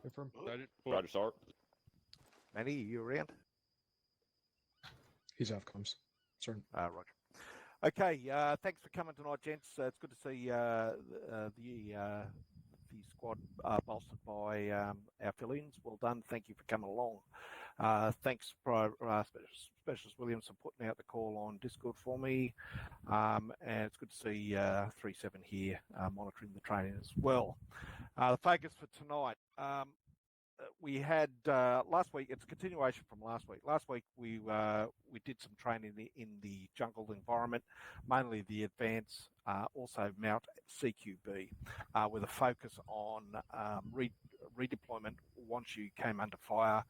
Confirm. Roger, start. Manny, you around? He's off comms. Sorry. Roger. Okay, thanks for coming tonight, gents. It's good to see the squad bolstered by our fill-ins. Well done. Thank you for coming along. Thanks, Specialist Williams, for putting out the call on Discord for me. And it's good to see 3-7 here monitoring the training as well. The focus for tonight. We had last week. It's a continuation from last week. Last week we did some training in the jungle environment, mainly the advance, also Mount CQB, with a focus on redeployment once you came under fire,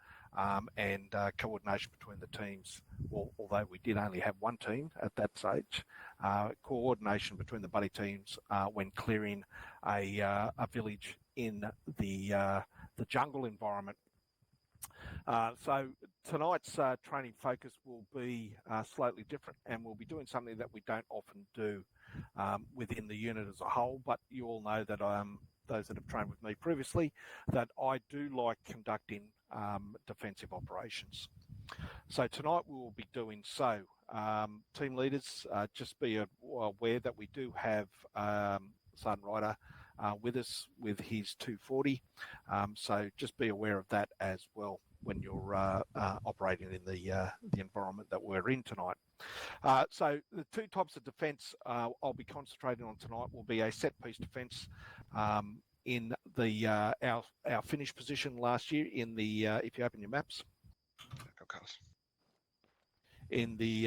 and coordination between the teams. Well, although we did only have one team at that stage, coordination between the buddy teams when clearing a village in the jungle environment. So tonight's training focus will be slightly different, and we'll be doing something that we don't often do within the unit as a whole. But you all know that those that have trained with me previously, that I do like conducting defensive operations. So tonight we will be doing so. Team leaders, just be aware that we do have Sergeant Ryder with us with his 240. So just be aware of that as well when you're operating in the environment that we're in tonight. So the two types of defence I'll be concentrating on tonight will be a set piece defence in the our finish position last year in the if you open your maps, in the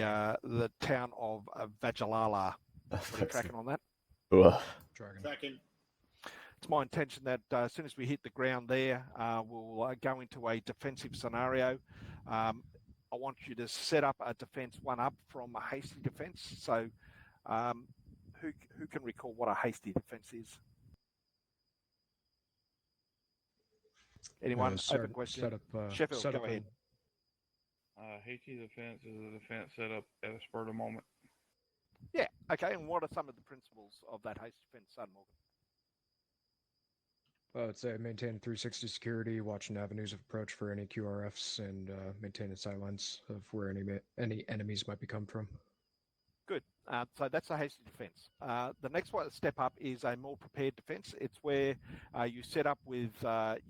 town of Vajalala. Are you tracking on that? Tracking. It's my intention that as soon as we hit the ground there, we'll go into a defensive scenario. I want you to set up a defense one up from a hasty defense. So who can recall what a hasty defense is? Anyone? Open question. Sheffield, go ahead. Hasty defense is a defense set up at a spur of the moment. Yeah, okay. And what are some of the principles of that hasty defense, Son Morgan? I'd say maintain 360 security, watching avenues of approach for any QRFs, and maintaining sightlines of where any enemies might be coming from. Good. So that's a hasty defense. The next one step up is a more prepared defense. It's where you set up with,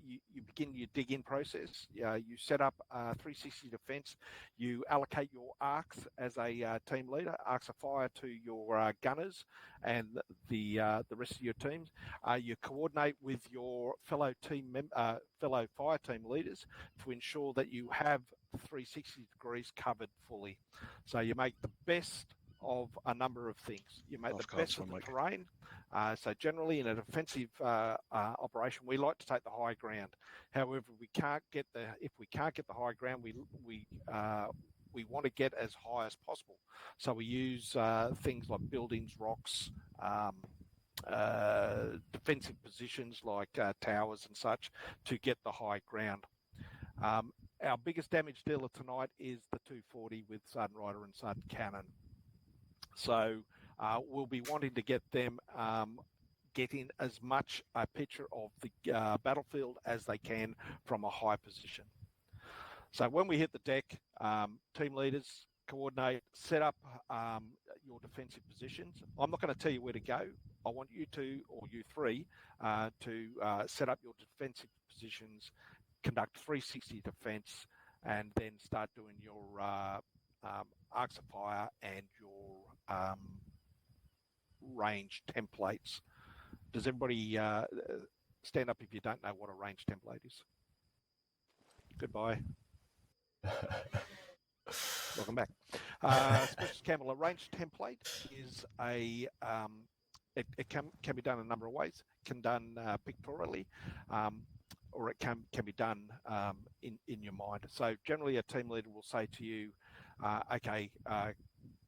you begin your dig-in process. You set up a 360 defense. You allocate your arcs as a team leader, arcs of fire to your gunners and the rest of your teams. You coordinate with your fellow fire team leaders to ensure that you have 360 degrees covered fully. So you make the best of a number of things. You make the best of the terrain. So generally in a defensive operation, we like to take the high ground. However, if we can't get the high ground, we want to get as high as possible. So we use things like buildings, rocks, defensive positions like towers and such to get the high ground. Our biggest damage dealer tonight is the 240 with Sergeant Ryder and Sergeant Cannon. So we'll be wanting to get them getting as much a picture of the battlefield as they can from a high position. So when we hit the deck, team leaders coordinate, set up your defensive positions. I'm not going to tell you where to go. I want you two, or you three, to set up your defensive positions, conduct 360 defense, and then start doing your arcs of fire and your range templates. Does everybody stand up if you don't know what a range template is? Goodbye. Welcome back. Specialist Campbell, a range template is a it can be done a number of ways. It can be done pictorially, or it can be done in your mind. So generally a team leader will say to you, okay,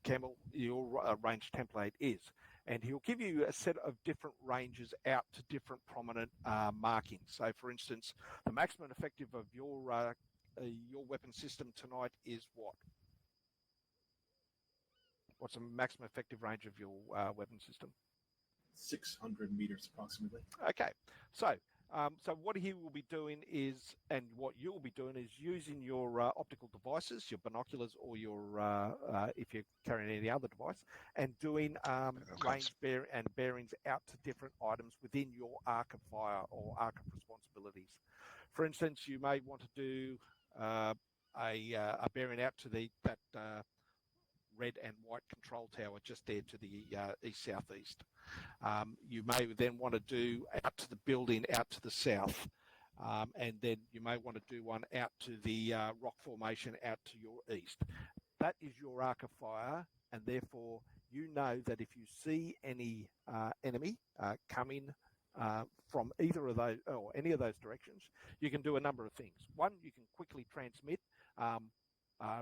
Campbell, your range template is, and he'll give you a set of different ranges out to different prominent markings. So for instance, the maximum effective of your weapon system tonight is what? What's the maximum effective range of your weapon system? 600 meters approximately. Okay, so So what he will be doing is, and what you'll be doing is using your optical devices, your binoculars, or your if you're carrying any other device, and doing range bearings out to different items within your arc of fire or arc of responsibilities. For instance, you may want to do a bearing out to that red and white control tower just there to the east-southeast. You may then want to do out to the building out to the south. And then you may want to do one out to the rock formation out to your east. That is your arc of fire, and therefore you know that if you see any enemy coming from either of those or any of those directions, you can do a number of things. One, you can quickly transmit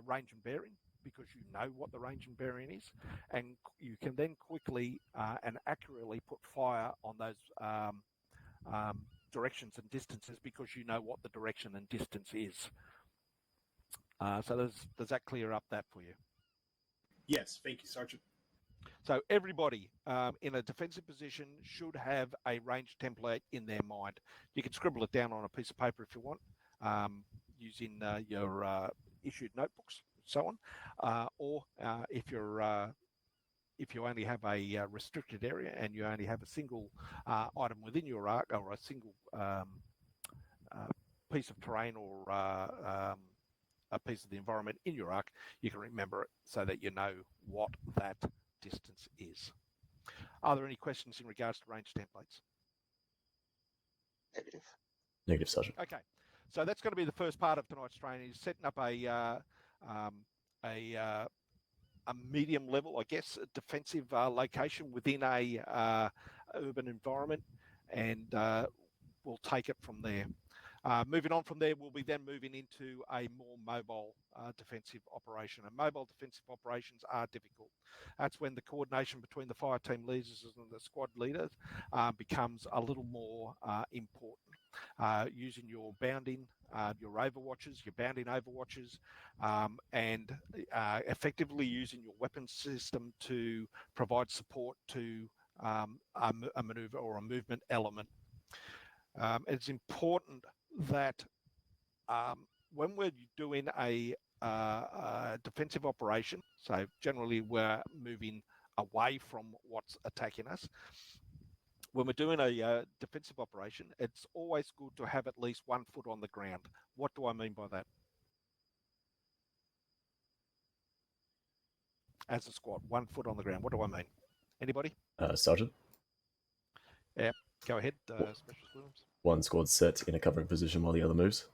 range and bearing, because you know what the range and bearing is, and you can then quickly and accurately put fire on those directions and distances, because you know what the direction and distance is. So does that clear up that for you? Yes, thank you, Sergeant. So everybody in a defensive position should have a range template in their mind. You can scribble it down on a piece of paper if you want, using your issued notebooks, so on, or if you only have a restricted area and you only have a single item within your arc, or a single piece of terrain, or a piece of the environment in your arc, you can remember it so that you know what that distance is. Are there any questions in regards to range templates? Negative. Negative, Sergeant. Okay, so that's going to be the first part of tonight's training, is setting up a medium level, I guess, defensive location within a urban environment, and we'll take it from there. Moving on from there, we'll be then moving into a more mobile defensive operation. And mobile defensive operations are difficult. That's when the coordination between the fire team leaders and the squad leaders becomes a little more important. Using your bounding, your overwatches, your bounding overwatches, and effectively using your weapons system to provide support to a maneuver or a movement element. It's important that when we're doing a defensive operation, so generally we're moving away from what's attacking us, when we're doing a defensive operation, it's always good to have at least 1 foot on the ground. What do I mean by that? As a squad, 1 foot on the ground. What do I mean? Anybody? Sergeant? Yeah, go ahead, Specialist Williams. One squad set in a covering position while the other moves.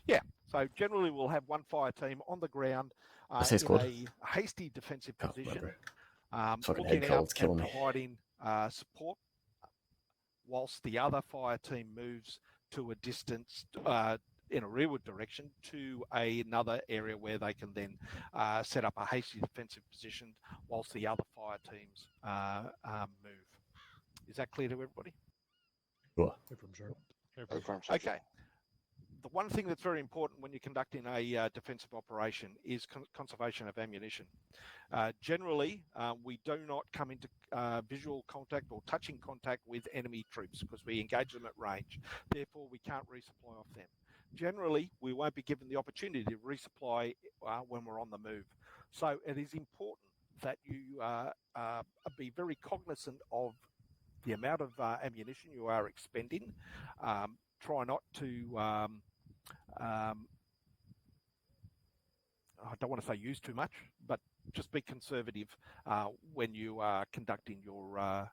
Yeah, so generally we'll have one fire team on the ground in squad. a hasty defensive position, Fucking looking head out cold's killing and me. providing support, whilst the other fire team moves to a distance in a rearward direction to another area where they can then set up a hasty defensive position whilst the other fire teams move. Is that clear to everybody? Sure. Okay. The one thing that's very important when you're conducting a defensive operation is conservation of ammunition. Generally, we do not come into visual contact or touching contact with enemy troops because we engage them at range. Therefore, we can't resupply off them. Generally, we won't be given the opportunity to resupply when we're on the move. So it is important that you be very cognizant of the amount of ammunition you are expending. Try not to, I don't want to say use too much, but just be conservative when you are conducting your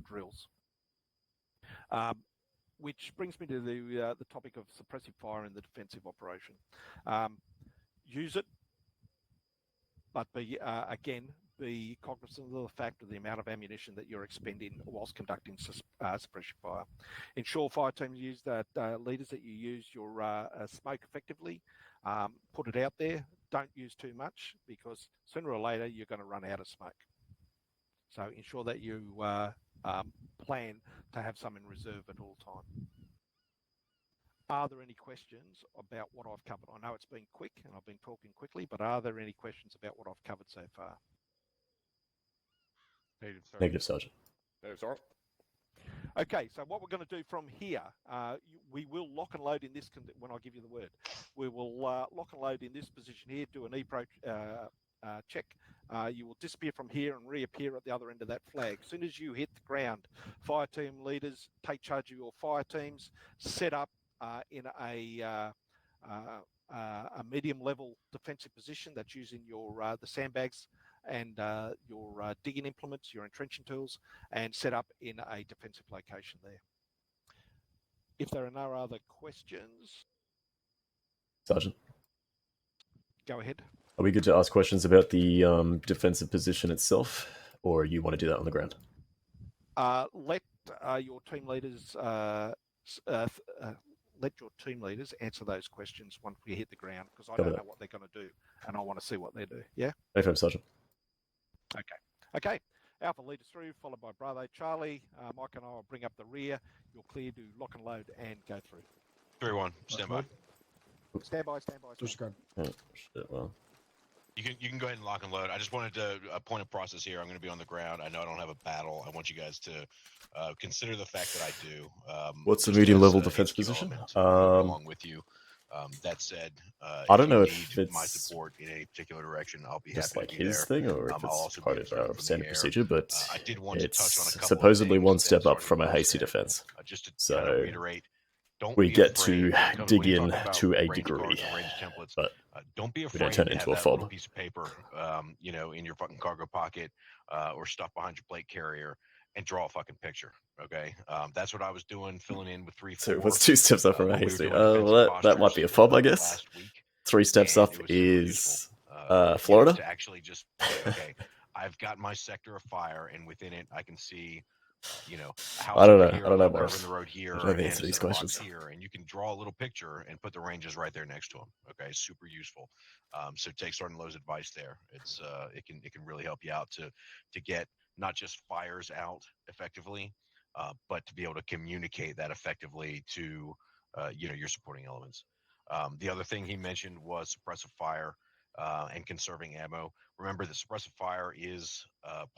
drills. Which brings me to the topic of suppressive fire in the defensive operation. Use it, but be cognizant of the fact of the amount of ammunition that you're expending whilst conducting suppression fire. Ensure fire teams use that leaders that you use your smoke effectively. Put it out there. Don't use too much, because sooner or later you're going to run out of smoke. So ensure that you plan to have some in reserve at all time. Are there any questions about what I've covered? I know it's been quick and I've been talking quickly, but are there any questions about what I've covered so far? Negative, Sergeant. Negative, Sergeant. Negative, Sergeant. Okay, so what we're going to do from here, we will lock and load in this, when I give you the word, we will lock and load in this position here, do an E-Pro check. You will disappear from here and reappear at the other end of that flag. As soon as you hit the ground, fire team leaders take charge of your fire teams, set up in a medium level defensive position that's using your the sandbags and your digging implements, your entrenching tools, and set up in a defensive location there. If there are no other questions, Sergeant, go ahead. are we good to ask questions about the defensive position itself, or you want to do that on the ground? Let your team leaders answer those questions once we hit the ground, because I don't know what they're going to do, and I want to see what they do. Yeah. Affirm, Sergeant. Okay. Alpha leaders through, followed by Bravo. Charlie, Mike and I will bring up the rear. You're clear to lock and load and go through. 3-1, stand by. Stand by. Disregard. Oh, shit, well. You can go ahead and lock and load. I just wanted to a point of process here. I'm going to be on the ground. I know I don't have a battle. I want you guys to consider the fact that I do. What's the medium level defense position? Along with you. That said, I don't know if if you need it's my support in any particular direction, I'll be just happy like to be his there. thing, or if it's part of standard procedure, but I did want to touch on a it's couple supposedly of things one that step up Sergeant from a Rose hasty said. defense. Just to So kind of reiterate, don't we be get afraid, to because dig when you in talk about to a range degree, cards and range templates, but don't be we afraid don't turn to it have into a that little fob. piece of paper, in your fucking cargo pocket, or stuff behind your plate carrier, and draw a fucking picture. Okay, that's what I was doing, filling in with 3-4. So what's 2 steps up from a when we were hasty? doing defensive Well, that might be a fob, I guess. last week, 3 steps and up it was super is useful, Florida. to actually just say, okay, I've got my sector of fire, and within it, I can see, a house I don't over know. here, I don't know, a curve Morris. in the road here, I don't know the and answer to a these set of box questions. here, and you can draw a little picture and put the ranges right there next to them. Okay, super useful. So take Sergeant Lowe's advice there. It's it can really help you out to get not just fires out effectively, but to be able to communicate that effectively to your supporting elements. The other thing he mentioned was suppressive fire and conserving ammo. Remember, the suppressive fire is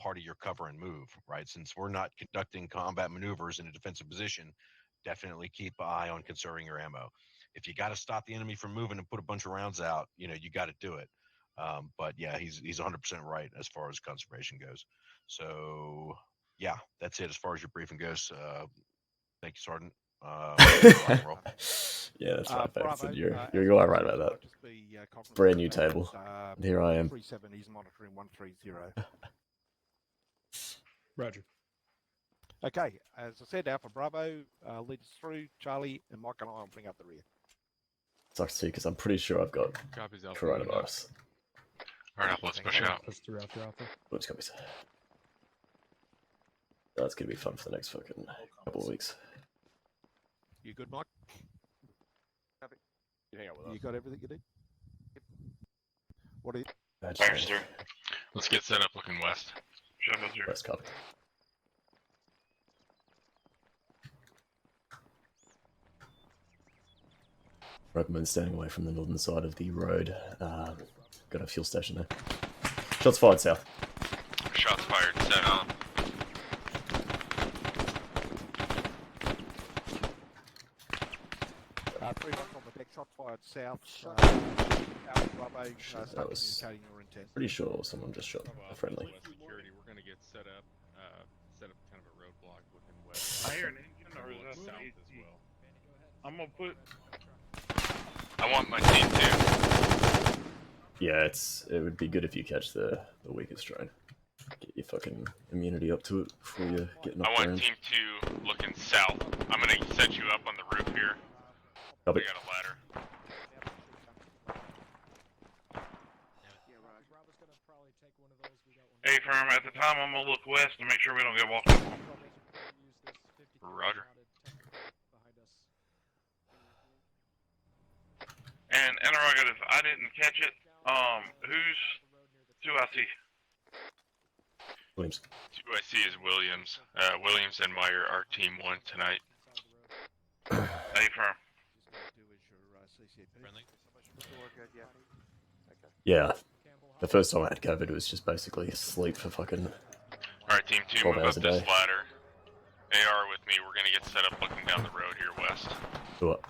part of your cover and move, right? Since we're not conducting combat maneuvers in a defensive position, definitely keep an eye on conserving your ammo. If you got to stop the enemy from moving and put a bunch of rounds out, you got to do it. But yeah, he's 100% right as far as conservation goes. So yeah, that's it as far as your briefing goes. Thank you, Sergeant. Yeah, that's right, folks. Bravo, You are right about that. Brand new table. And here I am. 37 is monitoring 130. Roger. Okay, as I said, Alpha Bravo leads us through. Charlie and Mike and I will bring up the rear. Sucks too, because I'm pretty sure I've got Copies Alpha. coronavirus. Alright, Alpha, let's push out. Push through after Alpha. Oops, copies. That's gonna be fun for the next fucking couple of weeks. You good, Mike? You hang out with us. You got everything you need? What are you? Fires through. Let's get set up looking west. Shuffle through. West copy. Recommend staying away from the northern side of the road. Got a fuel station there. Shots fired south. Shots fired south. Three shots on the deck, shots fired south. Bravo, start communicating your intent. Pretty sure someone just shot a friendly. Security, we're gonna get set up kind of a roadblock looking west. I hear an engine, or is that south south as well. I'm gonna put. I want my team to. Yeah, it would be good if you catch the weakest drone. Get your fucking immunity up to it before you get knocked I want around. team 2 looking south. I'm gonna set you up on the roof here. Copy. We got a ladder. Hey, firm, at the time I'm gonna look west to make sure we don't get walked up on. Roger. And interrogative, I didn't catch it. Who's 2IC? Williams. 2IC is Williams. Williams and Meyer are team 1 tonight. Hey, firm. Yeah. The first time I had COVID, it was just basically sleep for fucking Alright, team 2, 12 move hours up a this day. ladder. AR with me. We're gonna get set up looking down the road here west. Go up.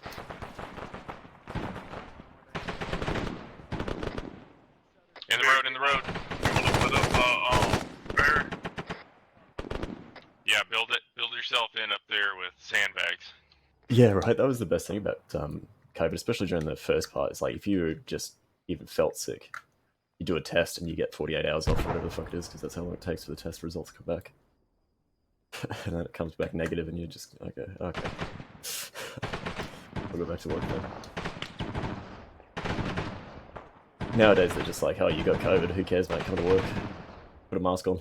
In the road, in the road. You wanna put up, bear? Yeah, build it. Build yourself in up there with sandbags. Yeah, right. That was the best thing about COVID, especially during the first part. It's like if you just even felt sick, you do a test and you get 48 hours off, whatever the fuck it is, because that's how long it takes for the test results to come back. And then it comes back negative, and you're just okay. I'll go back to work then. Nowadays they're just like, oh, you got COVID, who cares, mate? Come to work, put a mask on.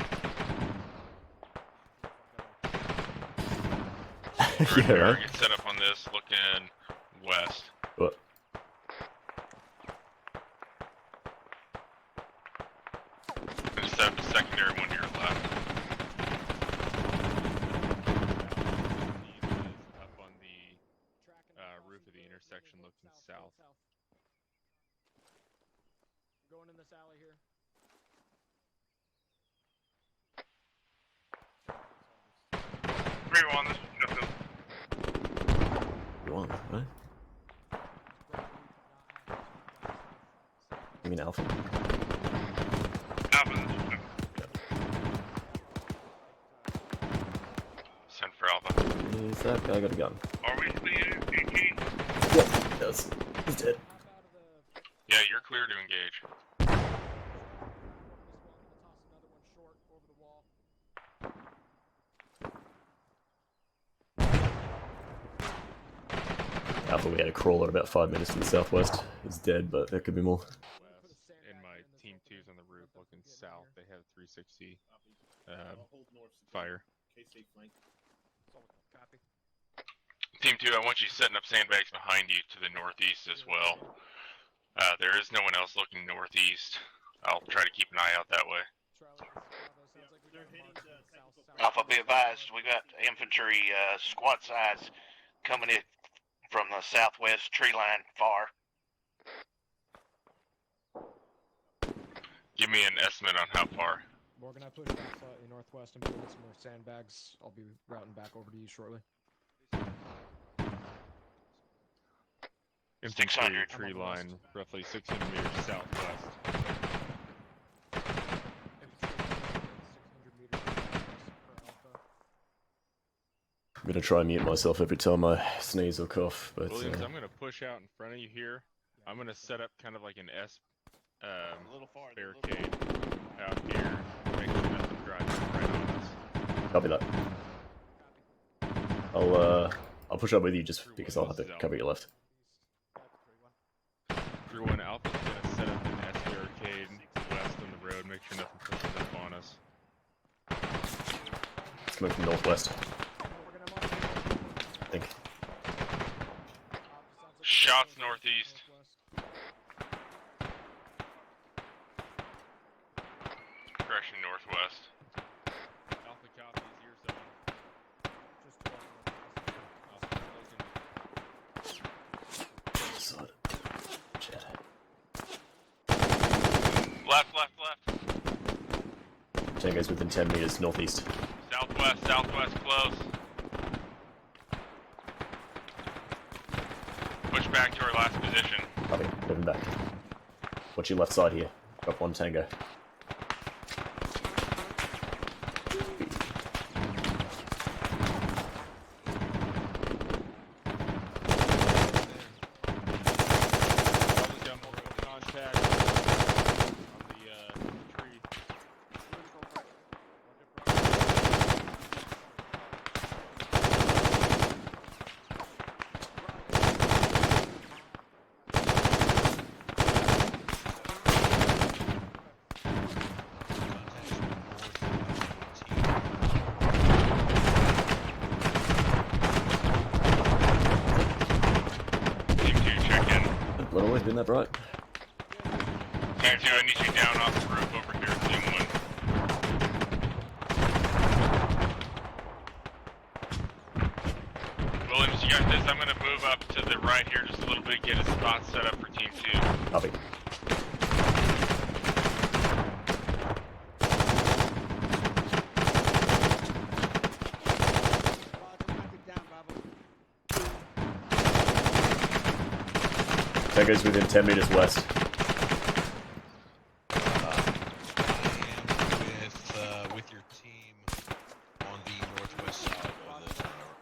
Yeah, right. Get set up on this, looking west. What? Gonna set up a secondary one to your left. Up on the roof of the intersection, looking south. Going in this alley here. Three one. This is Sheffield. You want, right? You mean Alpha? Alpha. This is Sheffield. Send for Alpha. Is that guy got a gun? Are we clear, PG? Yep, yes. He's dead. Yeah, you're clear to engage. Alpha, we had a crawler about 5 minutes to the southwest. He's dead, but there could be more. And my team 2's on the roof looking south. They have 360 fire. Team 2, I want you setting up sandbags behind you to the northeast as well. There is no one else looking northeast. I'll try to keep an eye out that way. Alpha, be advised, we got infantry squad size coming in from the southwest tree line far. Give me an estimate on how far. Morgan, I put Alpha in northwest and building some more sandbags. I'll be routing back over to you shortly. Infantry 600. tree line, roughly 600 meters southwest. I'm gonna try and mute myself every time I sneeze or cough, but Williams, I'm gonna push out in front of you here. I'm gonna set up kind of like an S barricade out here. Make sure nothing drives right on us. copy that. I'll push up with you just because I'll have to cover your left. Crew 1 Alpha's gonna set up an S barricade west on the road. Make sure nothing pushes up on us. It's coming from northwest. I think. Shots northeast. Direction northwest. Alpha copies your zone. Side. Chat. Left. Tango's within 10 meters northeast. Southwest, close. Push back to our last position. Copy, moving back. Watch your left side here. Got one Tango. Always been that bright. Team 2, I need you down off the roof over here, Team 1. Williams, you got this. I'm going to move up to the right here just a little bit, get a spot set up for Team 2. Copy. Tango's within 10 meters west. I am with your team on the northwest side of the tower.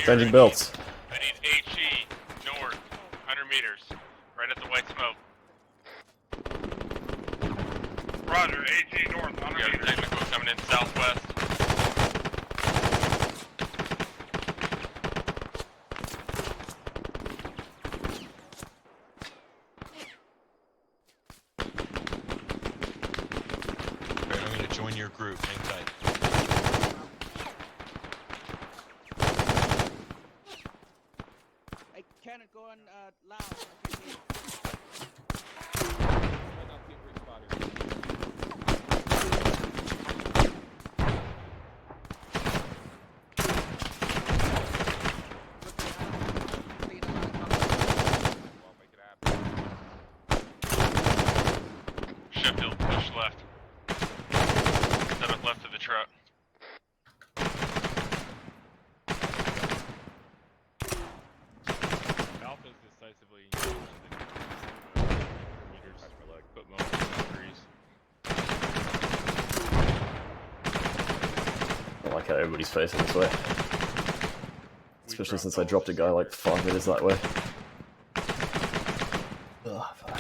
Changing belts. I need HE north, 100 meters, right at the white smoke. Roger, HE north, 100 We got a meters. technical coming in southwest. Alright, I'm gonna join your group. Hang tight. I cannot go on loud. Sheffield, push left. Set up left of the truck. Alpha's decisively meters for like put most boundaries. I like how everybody's facing this way. Especially since I dropped a guy like 5 meters that way. Ugh, fuck.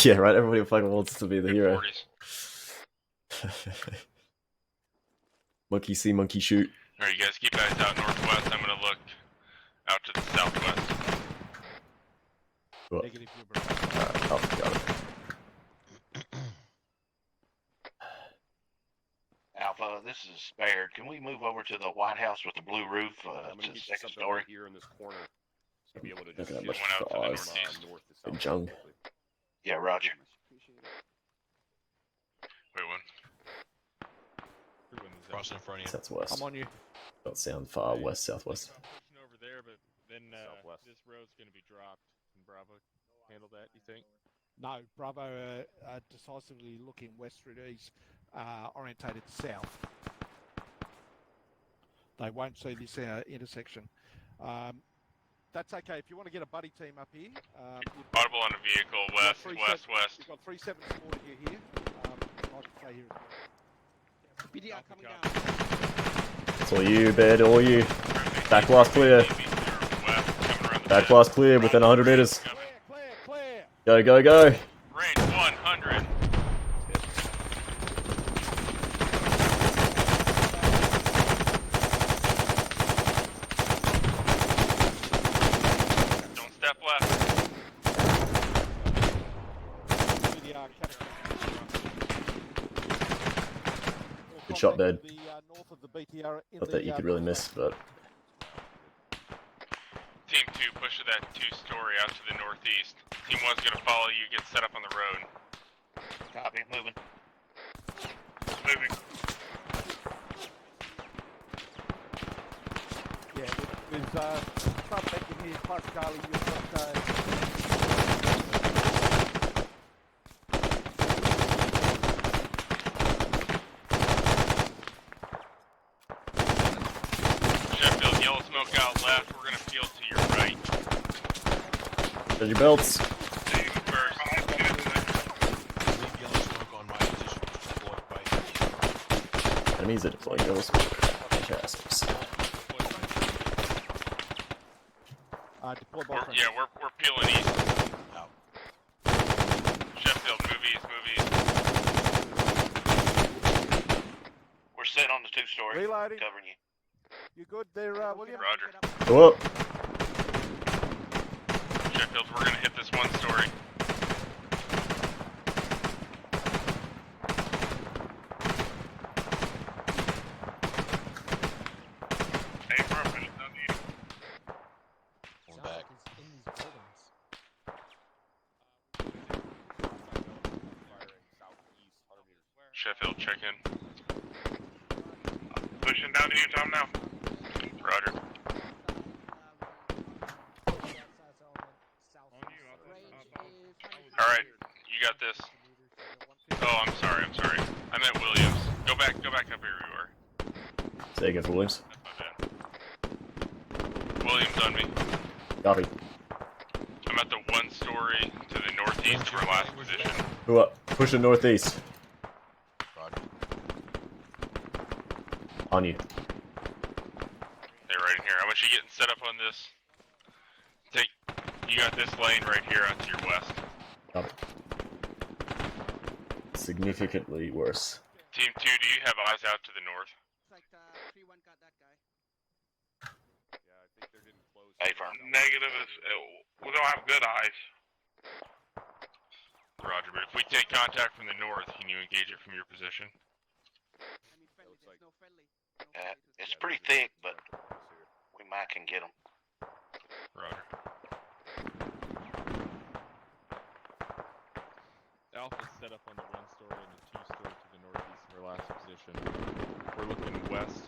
Yeah, right, everybody fucking wants to be the hero. 40s. Monkey see, monkey shoot. Alright, you guys keep eyes out northwest. I'm gonna look out to the southwest. What? Negative, Alright, oh, got it. Alpha, this is Spared. Can we move over to the White House with the blue roof to the second story? Here in this corner to be able to Look just at that see much One out to the stars. northeast. north to Big south. jung. Yeah, Roger. Wait, one. Crossing in front of you. That's west. I'm on you. Don't sound far west, southwest. I'm pushing over there, but then Southwest. this road's gonna be dropped. Can Bravo handle that, you think? No, Bravo are decisively looking west through east, orientated south. They won't see this intersection. That's okay. If you want to get a buddy team up here, Audible on a vehicle, west, west, west. You've got 3-7 supporting you here. I can stay here as well. PDR coming down. It's all you, bed, all you. Back blast clear. Back blast clear within 100 meters. Clear. Go, go, go. Range 100. Don't step left. PDR coming. Good shot, bed. The, north of the BTR in Not that you could really miss, but Team 2, push to that 2-story out to the northeast. Team 1's gonna follow you, get set up on the road. Copy, moving. Moving. yeah, with Trump back in here, plus Charlie, you've got Sheffield, yellow smoke out left. We're gonna field to your right. there's your belts. Team first. Leave yellow smoke on my position. Deployed by Enemies are deploying yellow smoke. Fantastic. deploy by friends. Yeah, we're peeling east. out. Sheffield, move east, move east. We're set on the 2-story. Reloading. Covering you. You good there, William? Roger. Go up. Sheffield, we're gonna hit this 1-story. Hey, perfect. No need. Going back. Sheffield, check in. Pushing down to you, Tom, now. Roger. On you, Alright, you got this. Oh, I'm sorry. I meant Williams. Go back up here you were. Say again for Williams. That's my bad. Williams on me. Copy. I'm at the 1 story to the northeast of our last position. Who up? Pushing northeast. Roger. On you. They're right in here. I want you getting set up on this. You got this lane right here out to your west. Copy. Significantly worse. Team 2, do you have eyes out to the north? It's like 3-1 got that guy. Yeah, I think they're getting close. A firm. Negative is, we don't have good eyes. Roger, but if we take contact from the north, can you engage it from your position? I mean, friendly. looks There's like- no friendly. It's pretty thick, but we might can get them. Roger. Alpha's set up on the 1 story and the 2 story to the northeast of our last position. We're looking west,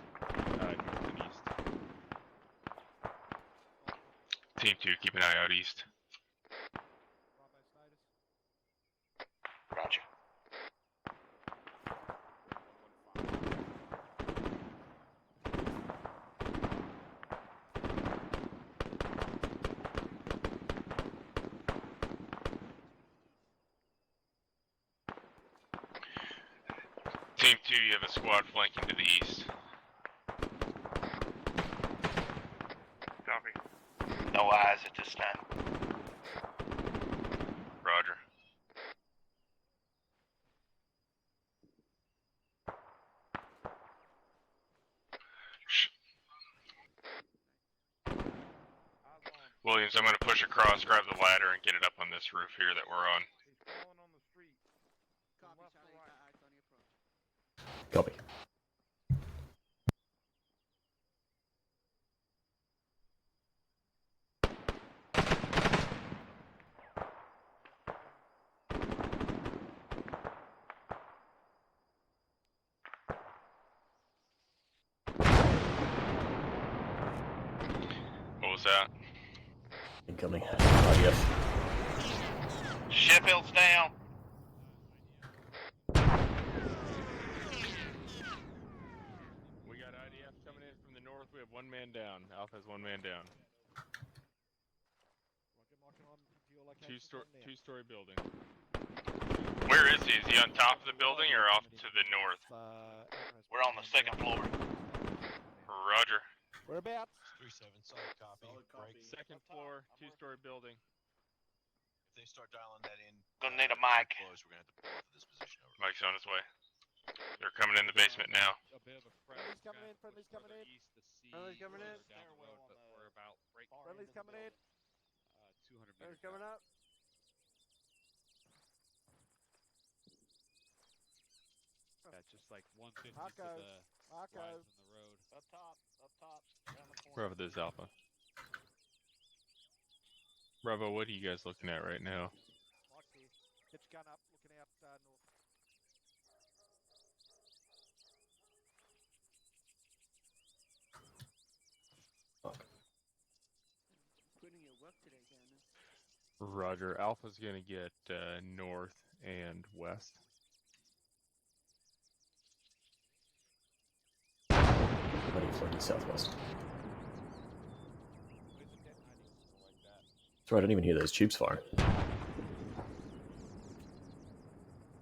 north and east. Team 2, keep an eye out east. Roger. Team 2, you have a squad flanking to the east. Copy. No eyes at this time. Roger. Williams, I'm going to push across, grab the ladder, and get it up on this roof here that we're on. He's falling on the street. Copy, Charlie. Got eyes on your approach. Copy. What was that? Incoming. IDF. Sheffield's down. We got IDF coming in from the north. We have 1 man down. Alpha's 1 man down. Two-story building. Where is he? Is he on top of the building or off to the north? We're on the 2nd floor. Roger. Whereabouts? 3-7, solid copy. Solid copy. 2nd floor, 2-story building. If they start dialing that in, Gonna need a mic. close, we're gonna have to pull off of this position. Over. Mike's on his way. They're coming in the basement now. A bit of a Friendly's coming in, friendly's coming in. East, the sea, Friendly's coming in. down the road, but we're about Friendly's coming in. 200 Friendly's meters coming up. Yeah, just like 150 Marco. to the Marco. rise on the road. Up top. Down the corner. Bravo, this is Alpha. Bravo, what are you guys looking at right now? Mike's here. Get your gun up, looking out north. Putting your work today, Gannon. Roger, Alpha's gonna get north and west. Ready for southwest. That's right, I didn't even hear those tubes firing.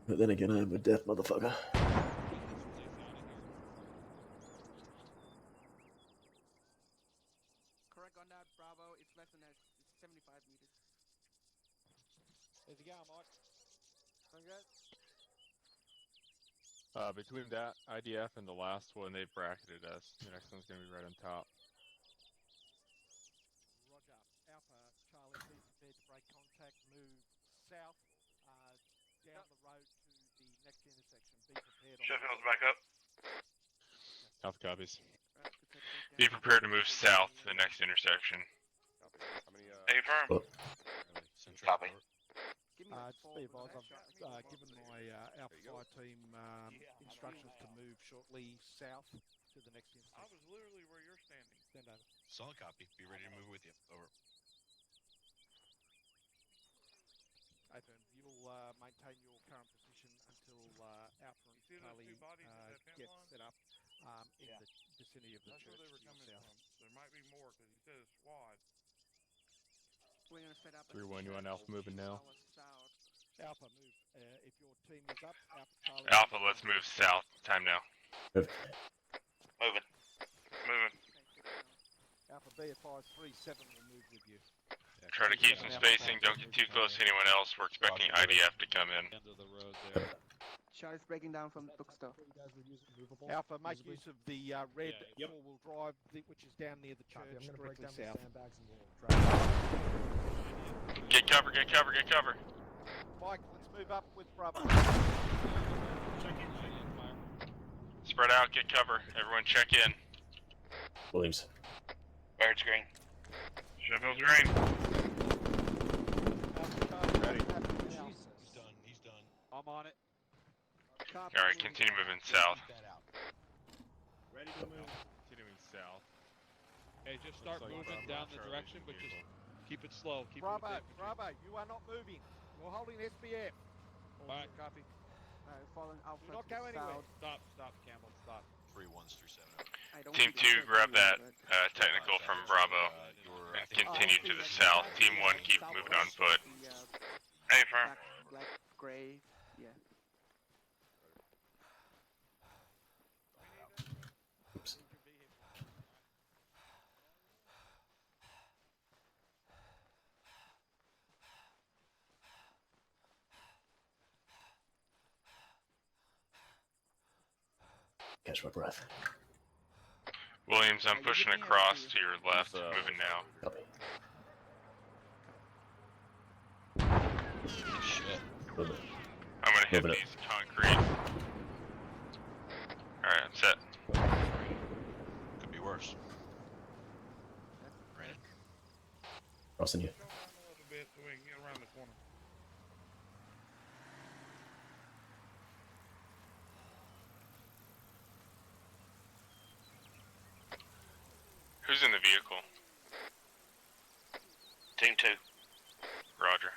But then again, I am a deaf motherfucker. Correct on that, Bravo. It's less than that. It's 75 meters. There's a guy, Mike. Okay. Between that IDF and the last one, they bracketed us. The next one's gonna be right on top. Roger. Alpha, Charlie, please prepare to break contact. Move south, down the road to the next intersection. Be prepared. Sheffield's back up. Alpha copies. Right, good touch base, Be Gannon. prepared to move south to the next intersection. Copy. A firm. Copy. Give Just be advised, I've given my Alpha Fire team instructions to move shortly south to the next instance. I was literally where you're standing. Stand over. Solid copy. Be ready to move with you. Over. Affirm. You will maintain your current position until Alpha and You see those Charlie two bodies in that fence get line? set up in the vicinity of the That's where church they were to coming your south. from. There might be more because he said a squad. We're gonna set up. 3-1, you want Alpha moving now? South. Alpha, move. If your team is up, Alpha Charlie. Alpha, let's move south. Time now. Moving. Moving. Alpha B at 537 will move with you. Try to keep some spacing. Don't get too close to anyone else. We're expecting IDF to come in. End of the road there. Charlie's breaking down from bookstore. Alpha, make use of the red Yep. four-wheel drive, which is down near the church, Copy. I'm going to break directly down south. the sandbags and we'll drive. Get cover, get cover, get cover. Mike, let's move up with Bravo. Spread out, get cover. Everyone check in. Williams. Bird's green. Sheffield's green. Ready. He's done. He's done. I'm on it. Alright, continue moving south. Keep that out. Ready to move. Continuing south. Hey, just start Looks like moving Bravo down the Charlie's direction, in but just vehicle. keep it slow. Keep Bravo, it with Bravo, you are not moving. You're holding SBF. Alright, copy. Alright, following Alpha. Do not to go the anywhere. south. Stop, Campbell, stop. 3-1-3-7. I don't Team think it's 2, grab that but technical from Bravo. Your, And continue to the south. Team 1, keep moving on foot. the, Hey, firm. black, gray, yeah. Oops. Catch my breath. Williams, I'm pushing across to your left, moving now. Copy. Shit. Moving. I'm gonna hit Moving it. these concrete. Alright, I'm set. Could be worse. Brandon. Crossing you. Go around a little bit so we can get around the corner. Who's in the vehicle? Team 2. Roger.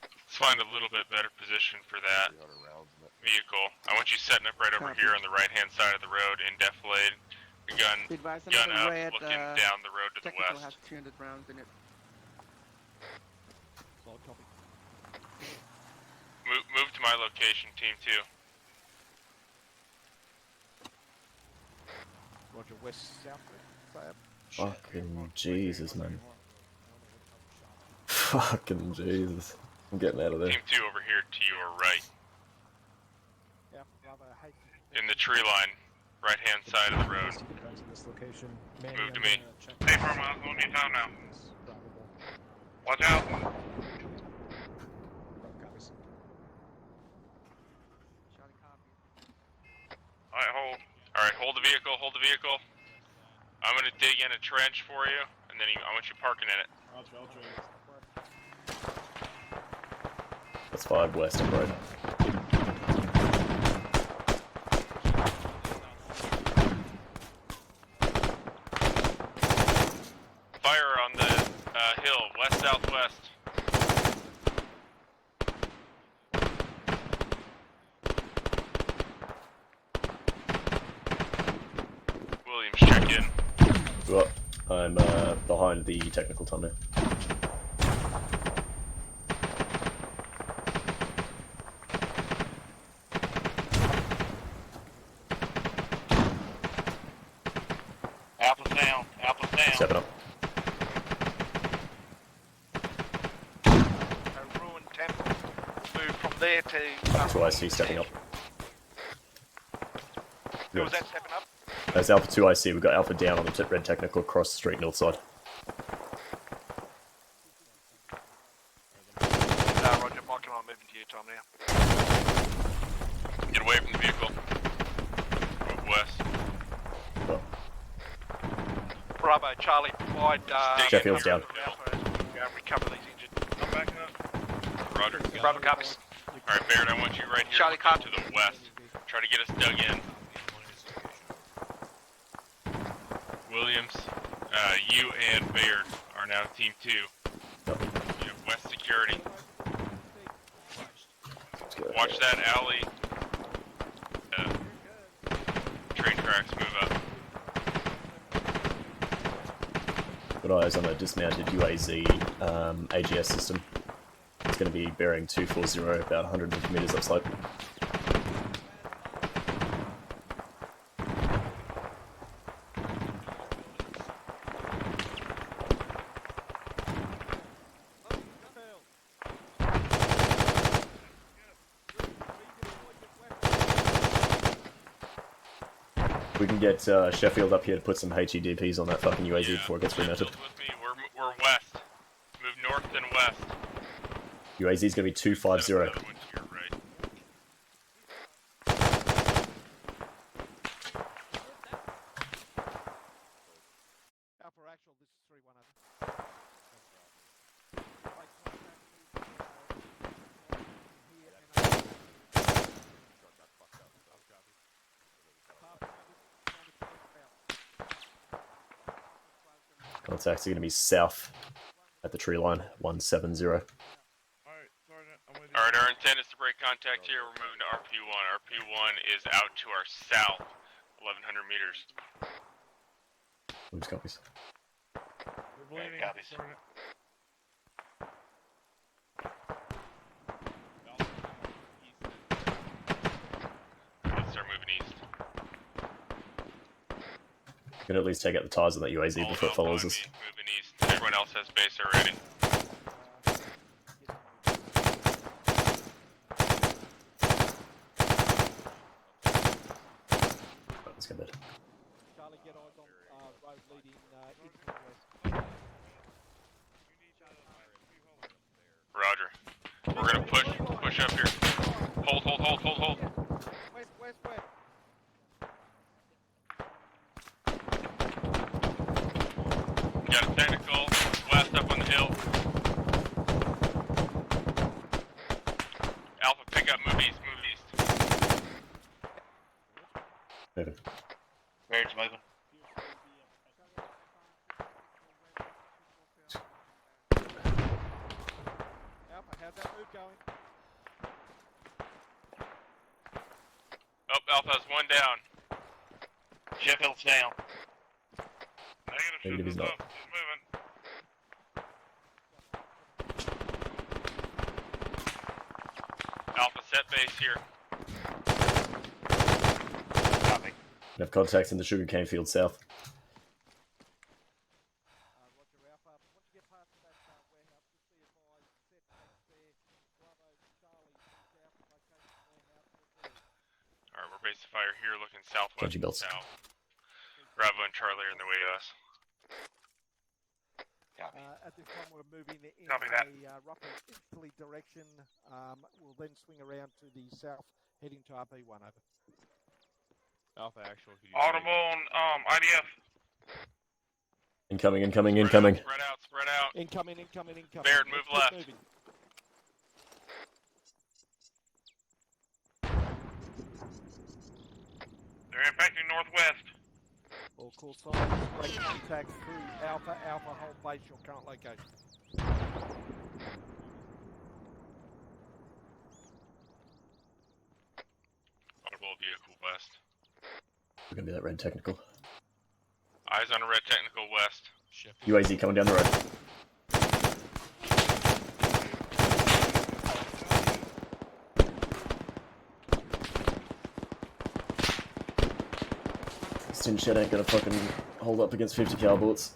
Let's find a little bit better position for that vehicle. I want you setting up right over Copy. here on the right-hand side of the road in defilade. The gun Advise gun another up, red looking down the road to the technical west. has 300 rounds in it. Solid copy. Move to my location, Team 2. Roger, west, south, Fab. Fucking Jesus, man. Fucking Jesus. I'm getting out of there. Team 2 over here to your right. Alpha, Bravo, hey. In the tree line, right-hand side of the road. Guys in this location. Manny, Move to I'm me. gonna check Hey, Firm, I'm on your time now. It's probable. Watch out. Copies. Charlie copy. Alright, hold the vehicle, hold the vehicle. I'm gonna dig in a trench for you, and then I want you parking in it. I'll train. That's 5 west and right. Fire on the hill, west-southwest. Williams, check in. Well, I'm behind the technical tunnel. Alpha's down. Alpha's down. 7 up. Ruined temple. Move from there to... 2IC stepping up. Who was that stepping up? There's Alpha 2IC. We've got Alpha down on the red technical across the street north side. Roger, Mike and I are moving to you, Tom, now. Get away from the vehicle. Move west. Bravo, Charlie, provide Sheffield's down. recover these injured. I'm backing up. Roger. Bravo copies. Alright, Baird, I want you right here Charlie, looking to the west. Try to get us dug in. Williams, you and Baird are now Team 2. You have West Security. Watch that alley. Train tracks move up. Got eyes on a dismounted UAZ AGS system. It's going to be bearing 240, about 150 meters upslope. We can get Sheffield up here to put some HEDPs on that fucking UAZ before it gets remounted. Sheffield's with me. We're west. Move north and west. UAZ is going to be 250. Another one to your right. Alpha actual, this is 3-1 over. Contacts are going to be south at the tree line, 170. Alright, Sergeant, I'm with you. Alright, our intent is to break contact here. We're moving to RP1. RP1 is out to our south, 1,100 meters. Oops, copies. We're bleeding, copies. Sergeant. Let's start moving east. Can at least take out the tires on that UAZ All before it follow follows me, us. moving east. Everyone else has base already. Let's get that. Charlie, get eyes on road leading east and west. Roger. We're gonna push up here. Hold. West, west, west. Got a technical west up on the hill. Alpha, pick up, move east. Moving. Baird's moving. Alpha, how's that move going? Oh, Alpha has one down. Sheffield's down. Negative, Negative, he's shooting not. up. He's moving. Alpha, set base here. Copy. We have contacts in the sugarcane field south. Roger, Alpha. Once you get past that warehouse, just be advised, set base there. Bravo, Charlie, south location warehouse. Alright, we're base to fire here, looking southwest Judgy belts. south. Bravo and Charlie are on their way to us. Copy. At this time, we're moving in Copy that. a roughly easterly direction. We'll then swing around to the south, heading to RP1 over. Alpha actual. Could you Audible on IDF. Incoming. Spread out. Incoming. Baird, move Let's left. keep moving. They're impacting northwest. All call signs, break contact through Alpha, hold base your current location. Audible vehicle west. We're going to be that red technical. Eyes on a red technical west. UAZ coming down the road. This tin shed ain't gonna fucking hold up against 50 cal bullets.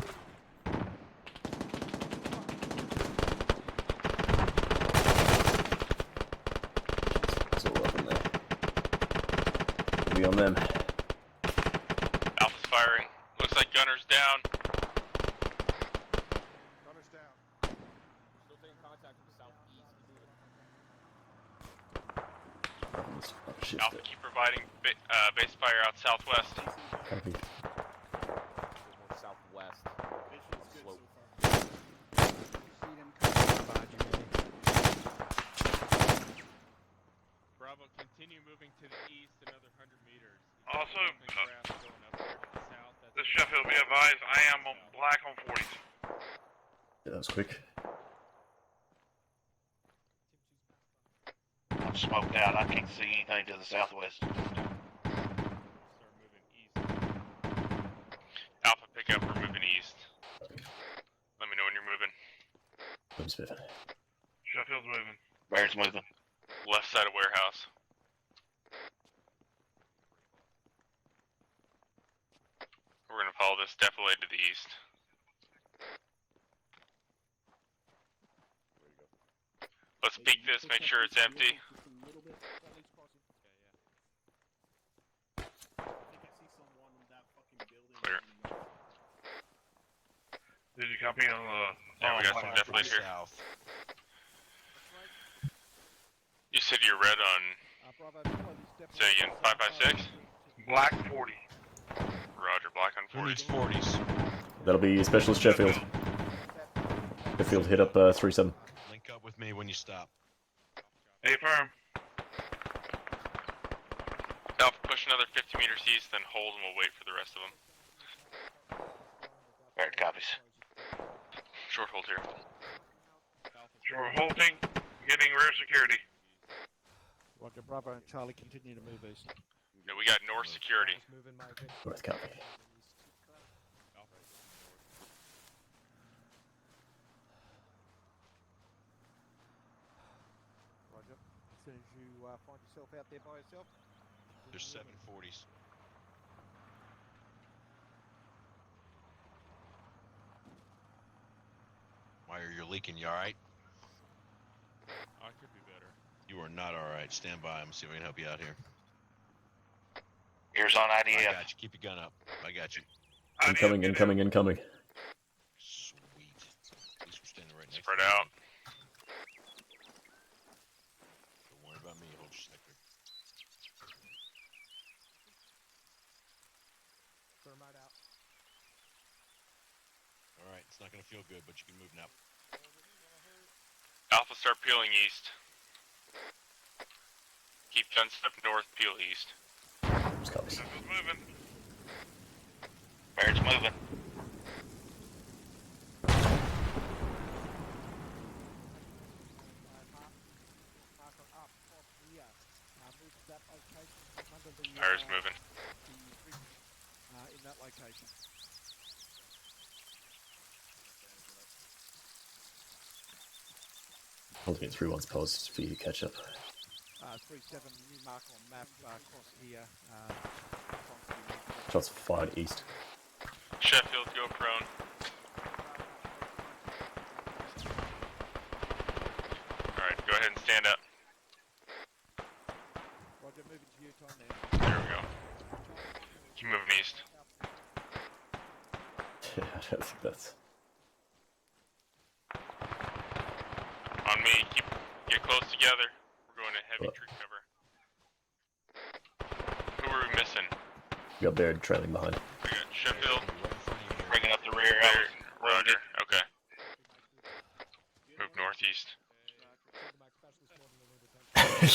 It's all up in there. Be on them. Alpha's firing. Looks like gunner's down. Gunner's down. Still taking contact from southeast. Oh, shit. Alpha, keep providing base fire out southwest. Copy. There's more southwest. Sheffield, be advised, I am on black on 40s. Yeah, that was quick. I'm smoked out. I can't see anything to the southwest. Start moving east. Alpha pickup, we're moving east. Let me know when you're moving. I'm moving. Sheffield's moving. Bear's moving. Left side of warehouse. We're gonna follow this defilade to the east. Let's peek this, make sure it's empty. I think I see someone in that fucking building. Clear. Did you copy on the... Yeah, we got some defilade here. South. You said you're red on, say again, 556? Black 40. Roger, black on Who 40. needs 40s? That'll be Specialist Sheffield. Sheffield, hit up 37. Link up with me when you stop. A firm. Alpha, push another 50 meters east, then hold, and we'll wait for the rest of them. Bear copies. Short hold here. We're holding, getting rear security. Roger, Bravo and Charlie continue to move east. Yeah, we got north security. North copy. Roger. As soon as you find yourself out there by yourself. There's 740s. Wire, you're leaking. You alright? I could be better. You are not alright. Stand by. I'm gonna see if I can help you out here. Ears on I IDF. got you. Keep your gun up. I got you. Incoming, incoming, incoming. Sweet. At least we're standing right next Spread to each out. other. Don't worry about me. Hold your sector. Thermite out. Alright, it's not gonna feel good, but you can move now. Alpha, start peeling east. Keep guns up north, peel east. Just copies. Sheffield's moving. Bear's moving. Fire's moving. In that location. Holding it 3-1's paused for you to catch up. 3-7, new mark on map across here. Shots fired east. Sheffield, go prone. Alright, go ahead and stand up. Roger, moving to you, Tom now. There we go. Keep moving east. I don't think that's... On me, get close together. We're going to heavy What? tree cover. Who are we missing? You got Baird trailing behind. We got Sheffield. Bringing up the rear. There, Roger. Okay. Move northeast.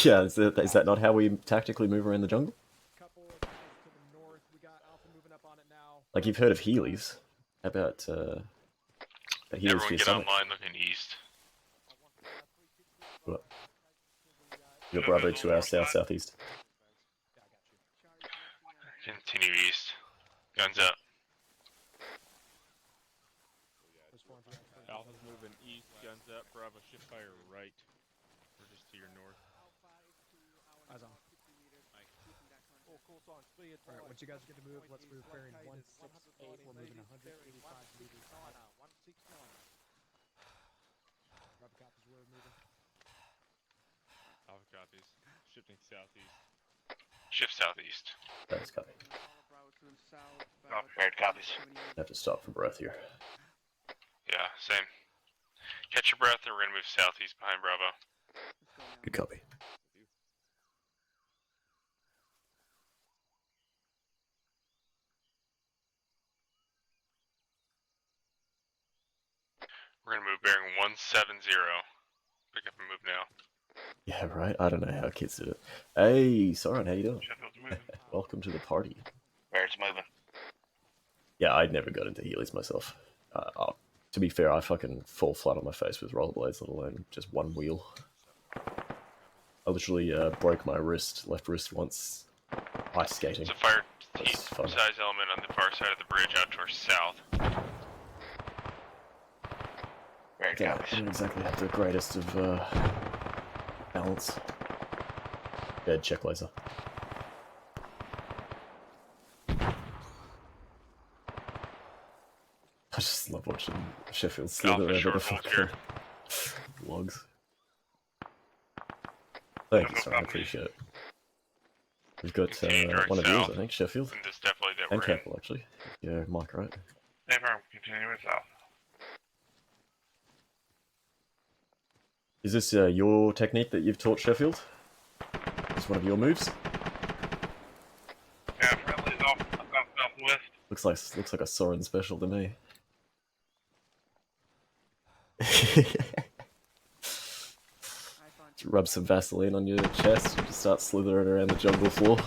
Yeah, is that not how we tactically move around the jungle? Couple to the north. We got Alpha moving up on it now. Like, you've heard of Heelys. How about Heelys for Everyone your get summit? online looking east. What? You got Bravo to our south-southeast. Continue east. Guns up. Alpha's moving east, guns up. Bravo, shift fire right. We're just to your north. Eyes on. All course on speed. Alright, once you guys get to move, let's move bearing 168. We're moving 185 meters. 169. Rub copies, we're moving. Alpha copies. Shifting southeast. Shift southeast. That's copy. Bear copies. Have to stop for breath here. Yeah, same. Catch your breath, and we're gonna move southeast behind Bravo. Good copy. We're gonna move bearing 170. Pick up and move now. Yeah, right? I don't know how kids did it. Hey, Soren, how you doing? Sheffield's moving. Welcome to the party. Bear's moving. Yeah, I never got into Heelys myself. To be fair, I fucking fall flat on my face with rollerblades, let alone just one wheel. I literally broke my left wrist once ice skating. It's a fire That's fun. size element on the far side of the bridge out to our south. Very Yeah, copies. I didn't exactly have the greatest of balance. Yeah, check laser. I just love watching Sheffield slither Alpha over the short hold fucking logs. Thank you, sorry, I appreciate it. We've got Continue direct one of yours, south. I think, Sheffield. And this definitely that And we're in. Campbell, actually. Yeah, Mike, right? Affirm. Continuing south. Is this your technique that you've taught Sheffield? Is one of your moves? Yeah, friendly's off southwest. Looks like a Soren special to me. Just rub some Vaseline on your chest and just start slithering around the jungle floor.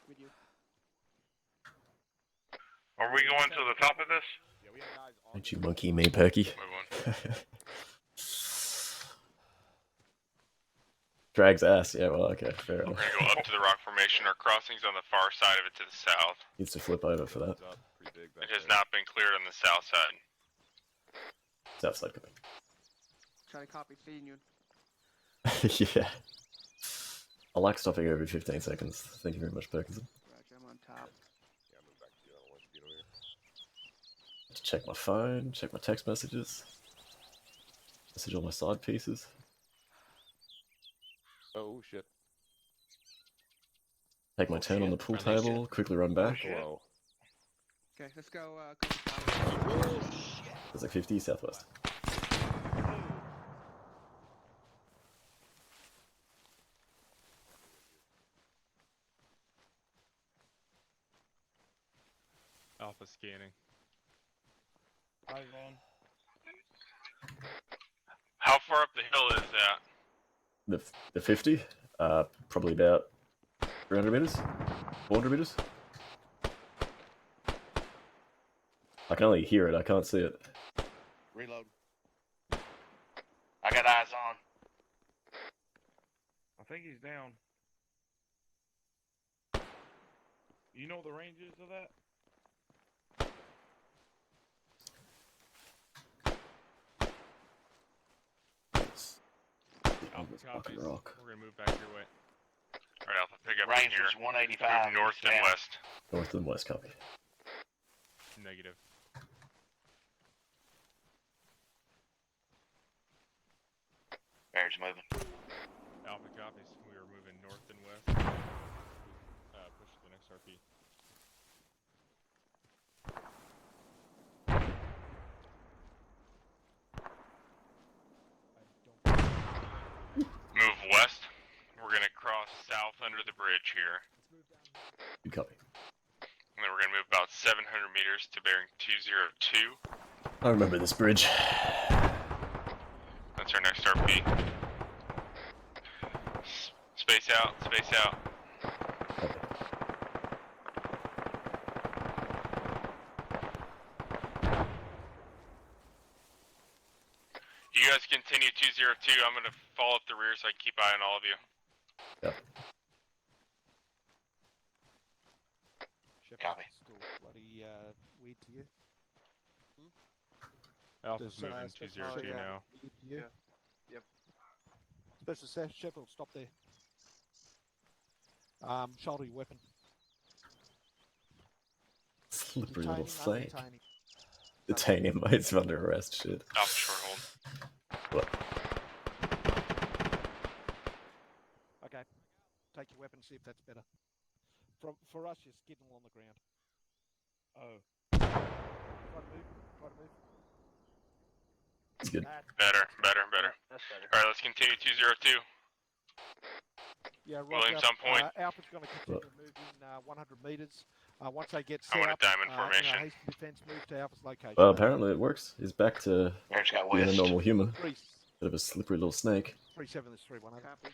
With you. Are we going to the top of this? Yeah, we have guys on. Don't you monkey me, Perky. Move on. Drags ass, yeah, well, okay, fair We're enough. gonna go up to the rock formation. Our crossing's on the far side of it to the south. Needs to flip over for that. It's up pretty big back It has there. not been cleared on the south side. South side copy. Try to copy, seeing you. Yeah. I like stopping every 15 seconds. Thank you very much, Perkinson. Roger, I'm on top. Yeah, move back to you. I don't want you to get over here. To check my phone, check my text messages. Message all my side pieces. Oh shit. Take my turn on the pool Friendly table, quickly run back. Hello. Okay, let's go. Copy. There's like 50 southwest. Alpha scanning. Eyes on. How far up the hill is that? The 50? Probably about 300 meters? 400 meters? I can only hear it, I can't see it. Reload. I got eyes on. I think he's down. You know the ranges of that? Alpha This copies. fucking rock. We're gonna move back your way. Alright, Alpha, pick up Range here. is 185. Move north and down. west. North and west copy. Negative. Bear's moving. Alpha copies. We are moving north and west. Push to the next RP. Move west. We're gonna cross south under the bridge here. Good copy. And then we're gonna move about 700 meters to bearing 202. I remember this bridge. That's our next RP. Space out, space out. Copy. You guys continue 202. I'm gonna fall up the rear so I can keep eye on all of you. Yep. Copy. Still bloody weird to you. Alpha's Does, moving Special 202 Sheffield now. weird to you? Yep. Special Sheffield, stop there. Shoulder your weapon. Slippery Detain little him, snake. undetain him. Detain him, it's under arrest, shit. Alpha short hold. What? Okay. Take your weapon, see if that's better. For us, you're skidding along the ground. Oh. Try to move. Try to move. It's good. Better, better, better. That's better. Alright, let's continue 202. Yeah, Williams Roger. on point. Alpha's going to continue moving 100 meters. Once they get set I'm in a up, diamond formation. hasty defense move to Alpha's location. Well, apparently it works. He's back to Bear's got being a west. normal human. Three, Bit of a slippery little snake. 37 is 3100. Copy.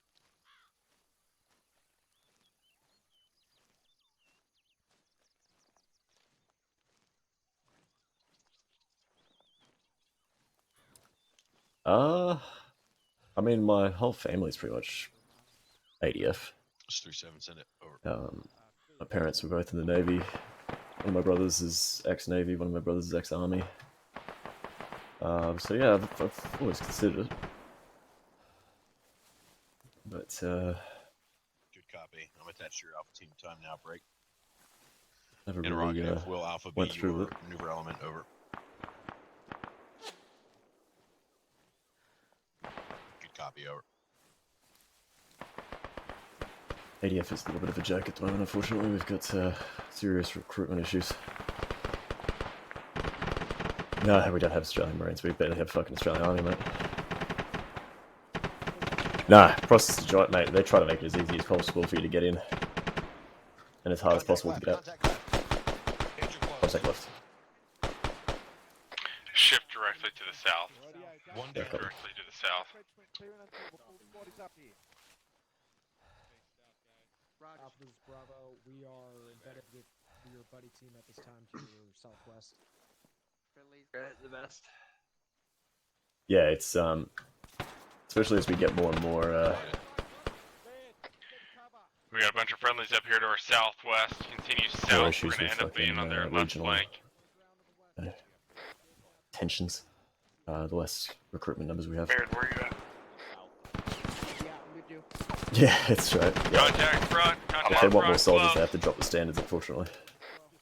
I mean, my whole family's pretty much ADF. It's 3-7, send it over. My parents were both in the Navy. One of my brothers is ex-Navy, one of my brothers is ex-Army. So yeah, I've always considered it. But, Good copy. I'm attached to your Alpha team. Time now, break. never really Interrogative, will Alpha be went through your it. maneuver element, over. Good copy, over. ADF is a little bit of a joke at the moment, unfortunately. We've got serious recruitment issues. No, we don't have Australian Marines. We barely have fucking Australian Army, mate. Nah, process the joint, mate. They try to make it as easy as possible for you to get in. And as hard as possible to get out. Contact left. Shift directly to the south. One Yeah, down. copy. Directly to the south. Alpha, this is Bravo. We are embedded with your buddy team at this time to your southwest. The best. Yeah, it's especially as we get more and more We got a bunch of friendlies up here to our southwest. Continue more south. We're issues gonna with end up being fucking on their left regional flank. tensions. The less recruitment numbers we have. Baird, where you at? Yeah, I'm with you. Yeah, it's right. Yeah. Contact front. Contact If they want more front. soldiers, Close. they have to drop the standards, unfortunately.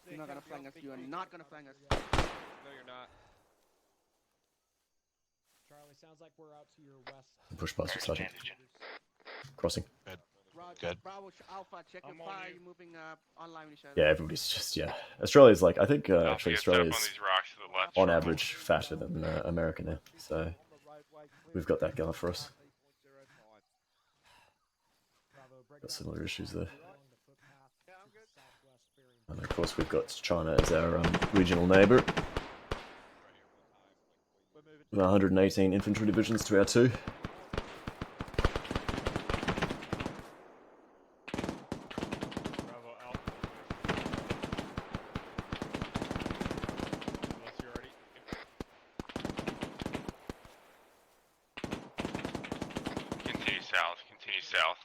You're not gonna flank us. You are not gonna flank us. No, you're not. Charlie, sounds like we're out to your west. Push past your sergeant. Crossing. Roger. Good. Bravo, Alpha, check your I'm on fire. you. You're moving online with each other. Yeah, everybody's just, yeah. Australia's like, I think Alpha, actually get set up on Australia's these rocks to the left. on average fatter than America now. So we've got that going for us. Got similar issues there. And of course we've got China as our regional neighbour. With 118 infantry divisions to our 2. Bravo Alpha. Unless you're already. Continue south. Continue south.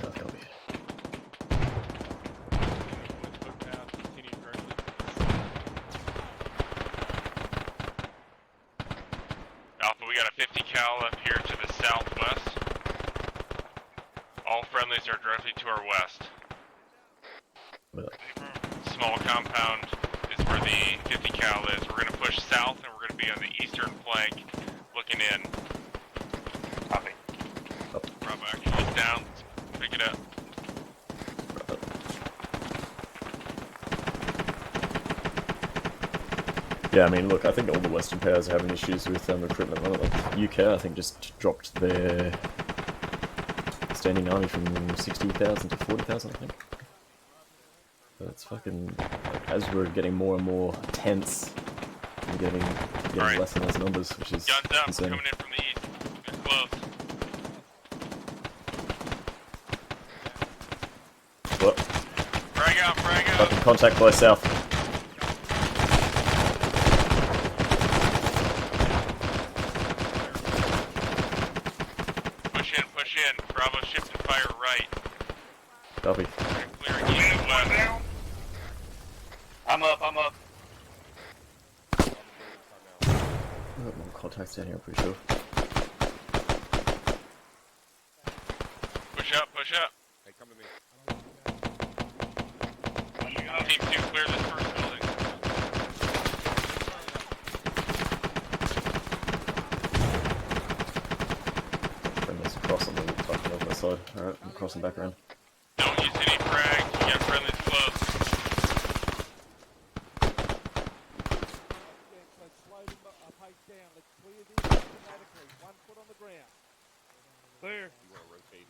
So that'll be Footpath, continue directly to the south. Alpha, we got a 50 cal up here to the southwest. All friendlies are directly to our west. Small compound is where the 50 cal is. We're going to push south and we're going to be on the eastern flank looking in. Copy. Bravo actually is down. Pick it up. Yeah, I mean, look, I think all the Western powers are having issues with recruitment. Like UK, I think, just dropped their standing army from 60,000 to 40,000, I think. So it's fucking, like, as we're getting more and more tense, we're getting Right. less and less numbers, which is Guns up, concerning. coming in from the east. Get close. What? Frag out, frag out. Fucking contact by south. Push in. Bravo, shift and fire right. Copy. Clear east and west. I'm up. We've got more contacts down here, I'm pretty sure. Push up. Hey, come to me. Team 2, clear this first building. Bring this across on the fucking other side. Alright, I'm crossing back around. Don't use any frags. We got friendlies close. Clear. You want to rotate.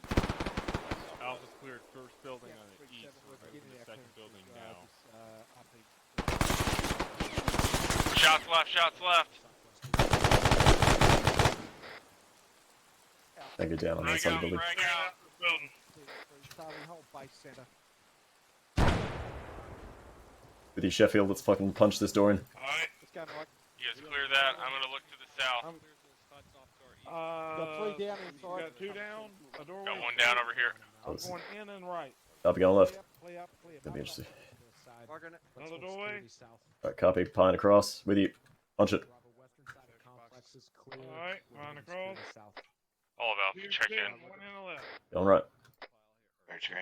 Alpha's cleared first building on the east. We're in the second building now. Shots left. They go down on that side of the building. Frag out. With you, Sheffield, let's fucking punch this door in. Alright. You guys clear that. I'm gonna look to the south. Got 3 down inside. Got 2 down. A doorway. Got 1 down over here. I'm going in and right. Copy, going left. Clear up. That'd be interesting. Marking it. Another doorway. Alright, copy. Pine across. With you. Punch it. Alright, line across. All of Alpha, check in. 1 in and left. Going right. Third screen.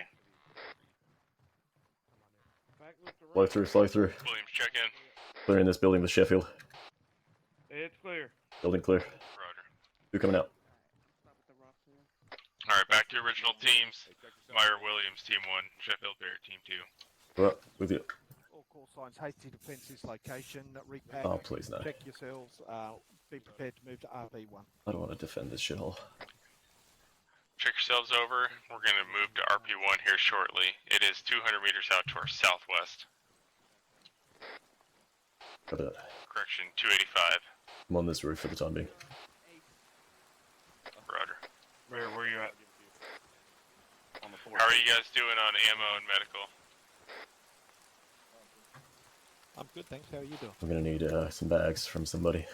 Back loop to right. Flow through, flow through. Williams, check in. Clearing this building with Sheffield. It's clear. Building clear. Roger. Who coming out? Alright, back to original teams. Meyer Williams, Team 1. Sheffield Bear, Team 2. Right, with you. All call signs. Hasty defence this location. Repack. Oh, please no. Check yourselves. Be prepared to move to RP1. I don't want to defend this shithole. Check yourselves over. We're going to move to RP1 here shortly. It is 200 meters out to our southwest. Copy that. Correction, 285. I'm on this roof for the time being. Roger. Where you at? On the How are you guys doing on ammo and medical? I'm good, thanks. How are you doing? I'm gonna need some bags from somebody.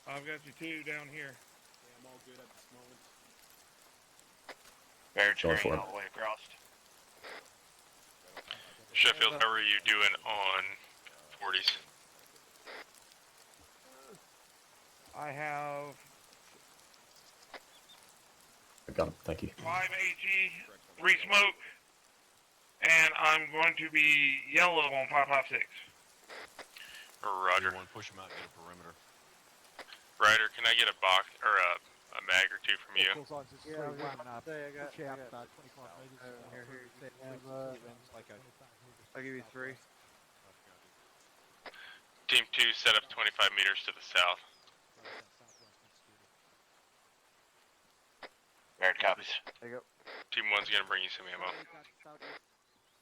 I've got you 2 down here. Yeah, I'm all good at this moment. Third Going screen for it. all the way across. Sheffield, how are you doing on 40s? I have I got him, thank you. 5 HE, 3 smoke, and I'm going to be yellow on 556. Roger. Push them out, get a perimeter. Ryder, can I get a box or a mag or 2 from you? All call signs. This is 3-1. Push out 25 meters. I'll give you 3. Team 2, set up 25 meters to the south. Barrett copies. There you go. Team 1's gonna bring you some ammo.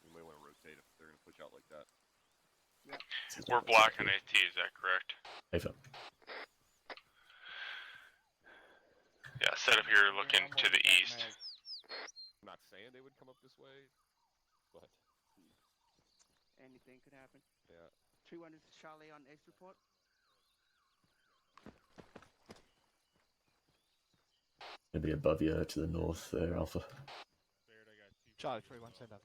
You may want to rotate if they're going to push out like that. We're black on AT, is that correct? AFM. Yeah, set up here looking to the east. I'm not saying they would come up this way, but Anything could happen. yeah. 3-1 is Charlie on X report. Gonna be above you to the north there, Alpha. Charlie 3-1, send up.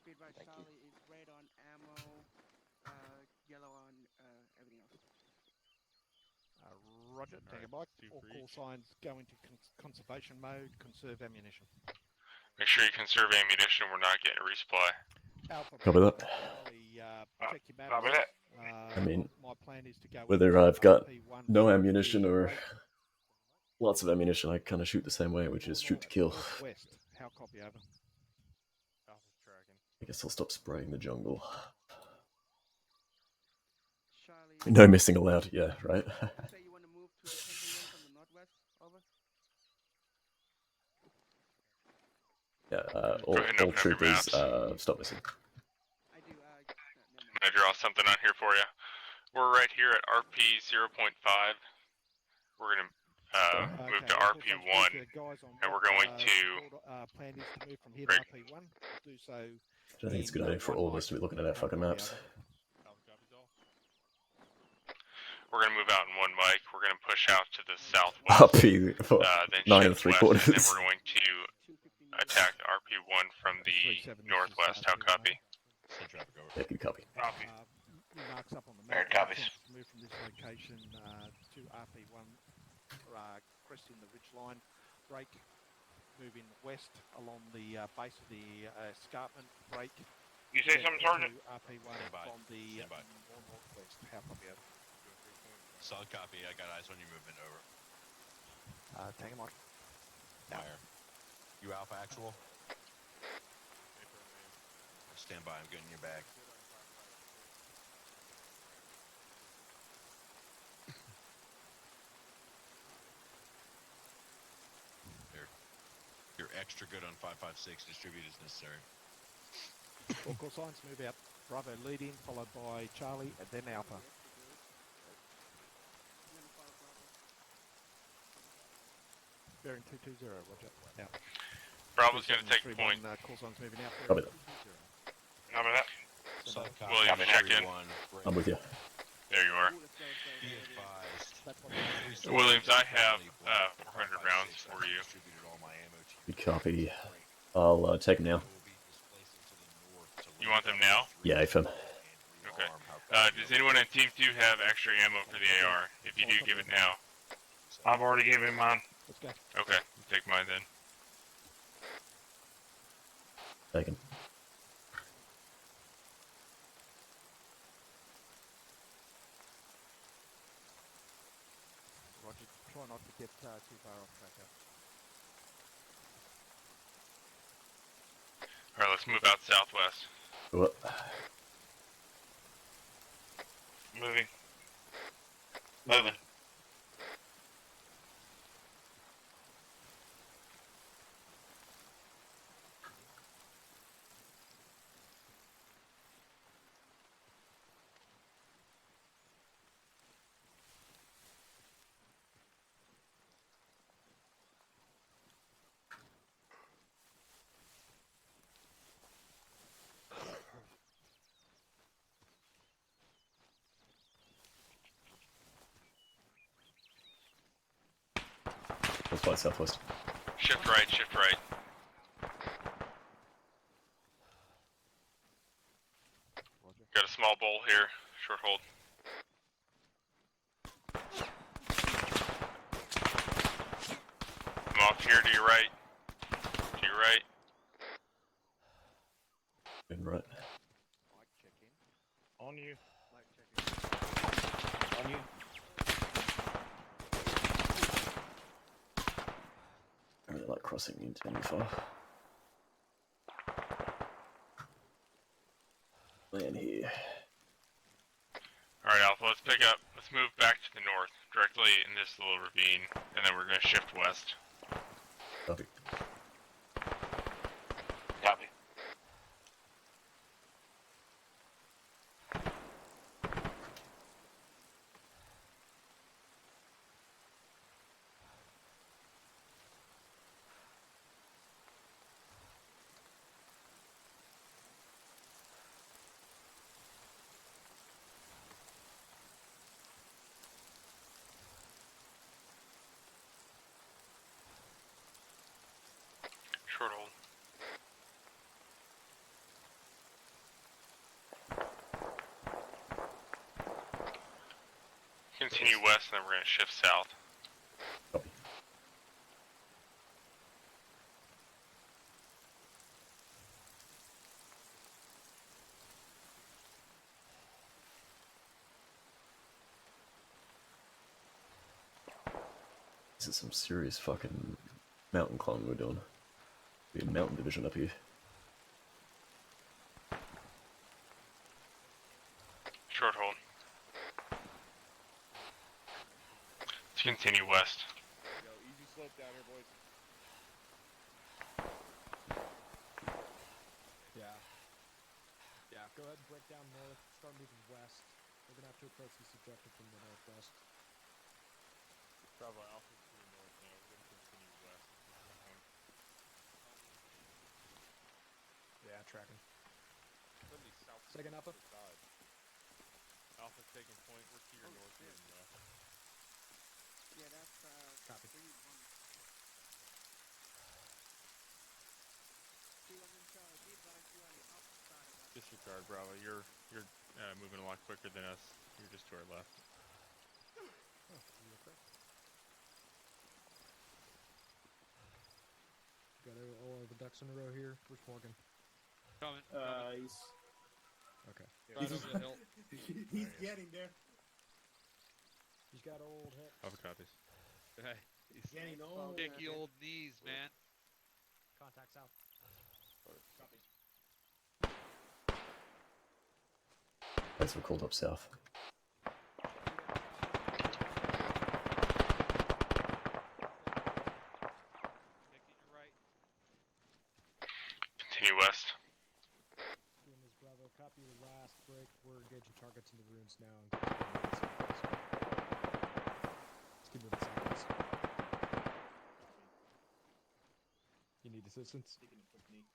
Speed by Charlie is red on ammo, yellow on everything else. Roger, take a bike. All call signs go into conservation mode. Conserve ammunition. Make sure you conserve ammunition, we're not getting a resupply. Alpha, Copy that. Charlie, check your maps. Copy that. I mean, my plan is to go whether into I've got RP1 no ammunition or lots of ammunition, I kind of shoot the same way, which is shoot to kill. West. How copy over? Alpha's tracking. I guess I'll stop spraying the jungle. Charlie, No missing allowed, yeah, right? say you want to move to the temple from the northwest. Over. Yeah, all, Go ahead and all open up your troopers, maps. stop missing. I do. I'm gonna draw something on here for you. We're right here at RP 0.5. We're gonna move to RP1, and we're going to plan is to move from here Greg. to RP1. Do so. I think it's a good idea for all of us to be looking at our fucking maps. we're gonna move out in 1 mic. We're gonna push out to the southwest. RP, Then 9 shift 3 west, quarters. and then we're going to attack RP1 from the 3-7 northwest. How copy? Send traffic over. Yeah, good copy. Copy. Marks up on the Barrett map. copies. Move from this location to RP1, cresting the ridge line, break, moving west along the base of the escarpment, break. You say something, Sergeant? To RP1 Stand by. from the Stand by. northwest. How copy over? Solid copy. I got eyes on your movement. Over. Take a mark. Fire. You Alpha actual? Stand by. I'm getting your back. You're extra good on 556. Distribute as necessary. All call signs move out. Bravo leading, followed by Charlie, and then Alpha. Bearing 220, roger. Out. Bravo's gonna take 3-1, point. call signs moving out. Copy that. Copy that. Solid copy. Williams, check in. Everyone, I'm with you. There you are. Be advised. Williams, I have 400 rounds for you. Good copy. I'll take them now. You want them now? Yeah, AFM. Okay. Does anyone in Team 2 have extra ammo for the AR? If you do, give it now. I've already given mine. Let's go. Okay, take mine then. Taken. Roger, try not to get too far off track. Alright, let's move out southwest. What? Moving. Moving. Let's fly southwest. Shift right, shift right. Got a small bowl here, short hold. I'm off here to your right. To your right. Good right. Mike, check in. On you. Mike, check in. On you. I really like crossing into enemy fire. Land here. Alright, Alpha, let's pick up. Let's move back to the north, directly in this little ravine, and then we're going to shift west. Copy. Copy. Short hold. Continue west, and then we're going to shift south. Copy. This is some serious fucking mountain climbing we're doing. Be a mountain division up here. Short hold. Let's continue west. Yo, easy slope down here, boys. Yeah. Yeah, go ahead and break down north, start moving west. We're gonna have to approach this objective from the northwest. Bravo Alpha to the north now. We're going to continue west. Yeah, tracking. Friendly south. Second Alpha. Side. Alpha's taking point. We're to your north and west. Yeah, that's Copy. 3-1. Be advised you on the opposite side of us. Disregard, Bravo. You're moving a lot quicker than us. You're just to our left. Oh, you okay? Got all of the ducks in a row here. Where's Morgan? Coming. He's Okay. right over the hill. He's getting there. He's got old hips. Alpha copies. Hey, he's Getting old. sticky old knees, man. Contact south. Copy. Thanks for called up south. Taking your right. Continue west. Doing this, Bravo. Copy your last break. We're engaging targets in the ruins now. And let's keep moving southwest. You need assistance? Taking a quick knee.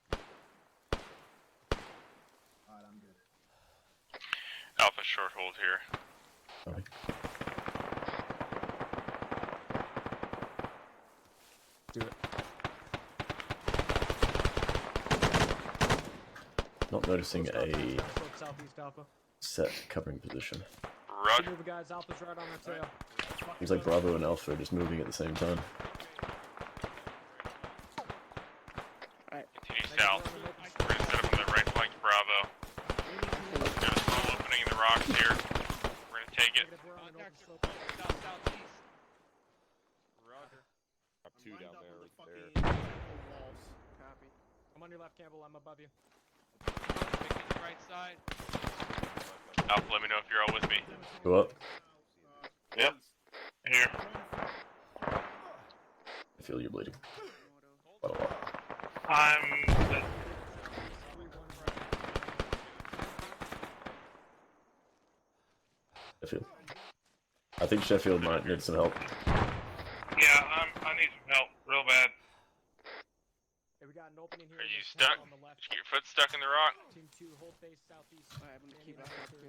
Alright, I'm good. Alpha short hold here. Copy. Not noticing a Southeast Alpha. set covering position. Roger. Move, guys. Alpha's right on our tail. Seems like Bravo and Alpha are just moving at the same time. Continue south. We're gonna set up on the right flank to Bravo. Got a small opening in the rocks here. We're gonna take it. Roger. Up 2 down there, right there. Copy. I'm on your left, Campbell. I'm above you. Right side. Alpha, let me know if you're all with me. Go up. Yep. Here. I feel you're bleeding. Quite a lot. Sheffield. I think Sheffield might need some help. Yeah, I need some help real bad. Hey, we got an opening here. Are you stuck? Did you get your foot stuck in the rock? Team 2, hold base southeast. Alright, I'm gonna keep that pretty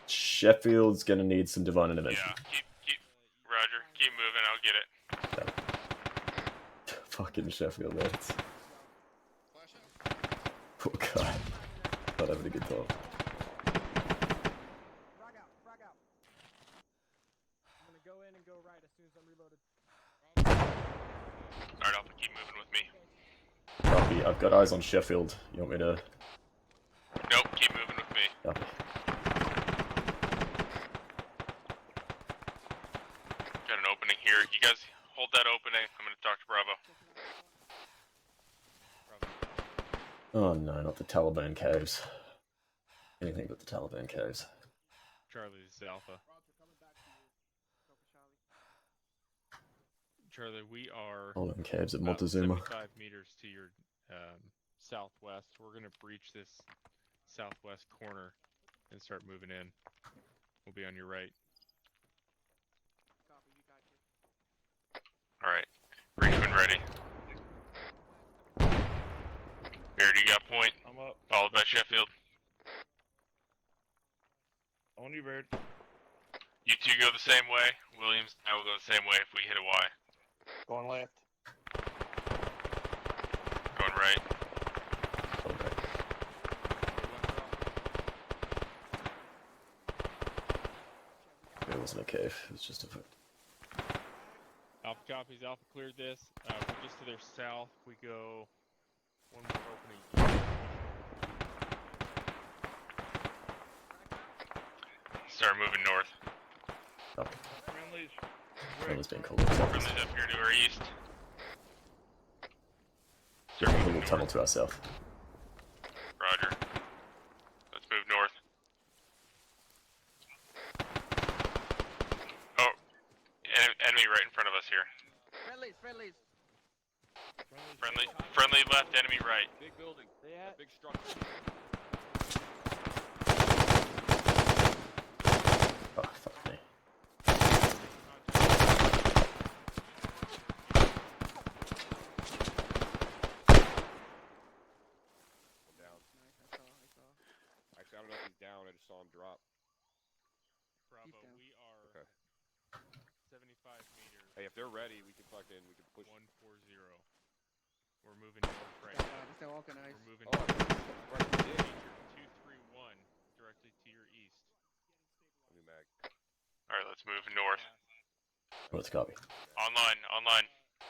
Sheffield's gonna need some divine intervention. Yeah, keep, Roger, keep moving, I'll get it. Fucking Sheffield, lads. Poor guy. Not having a good time. Frag out. I'm gonna go in and go right as soon as I'm reloaded. Alright, Alpha, keep moving with me. Copy. I've got eyes on Sheffield. You want me to... Nope, keep moving with me. Copy. Got an opening here. You guys hold that opening. I'm gonna talk to Bravo. Oh no, not the Taliban caves. Anything but the Taliban caves. Charlie, this is Alpha. Charlie, we are Taliban caves at about Montezuma. 75 meters to your southwest. We're going to breach this southwest corner and start moving in. We'll be on your right. Alright. Breachman ready. Baird, you got point. I'm up. Followed by Sheffield. On you, Bird. You two go the same way. Williams and I will go the same way if we hit a Y. Going left. Going right. It wasn't a cave, it was just a foot. Alpha copies. Alpha cleared this. We're just to their south. We go one more opening. Start moving north. Friendlies. Friendly's being called. Friendlies up here to our east. There's a little tunnel to our south. Roger. Let's move north. Oh, enemy right in front of us here. Friendlies. Friendly left, enemy right. Big building. Big structure. Oh, fuck me. Down. Actually, I don't know if he's down. I just saw him drop. Bravo, we are 75 meters. Hey, if they're ready, we can push. 140. We're moving north right now. They're organized. We're moving Oh, north. right, we did. 231 directly to your east. New mag. Alright, let's move north. What's copy? Online.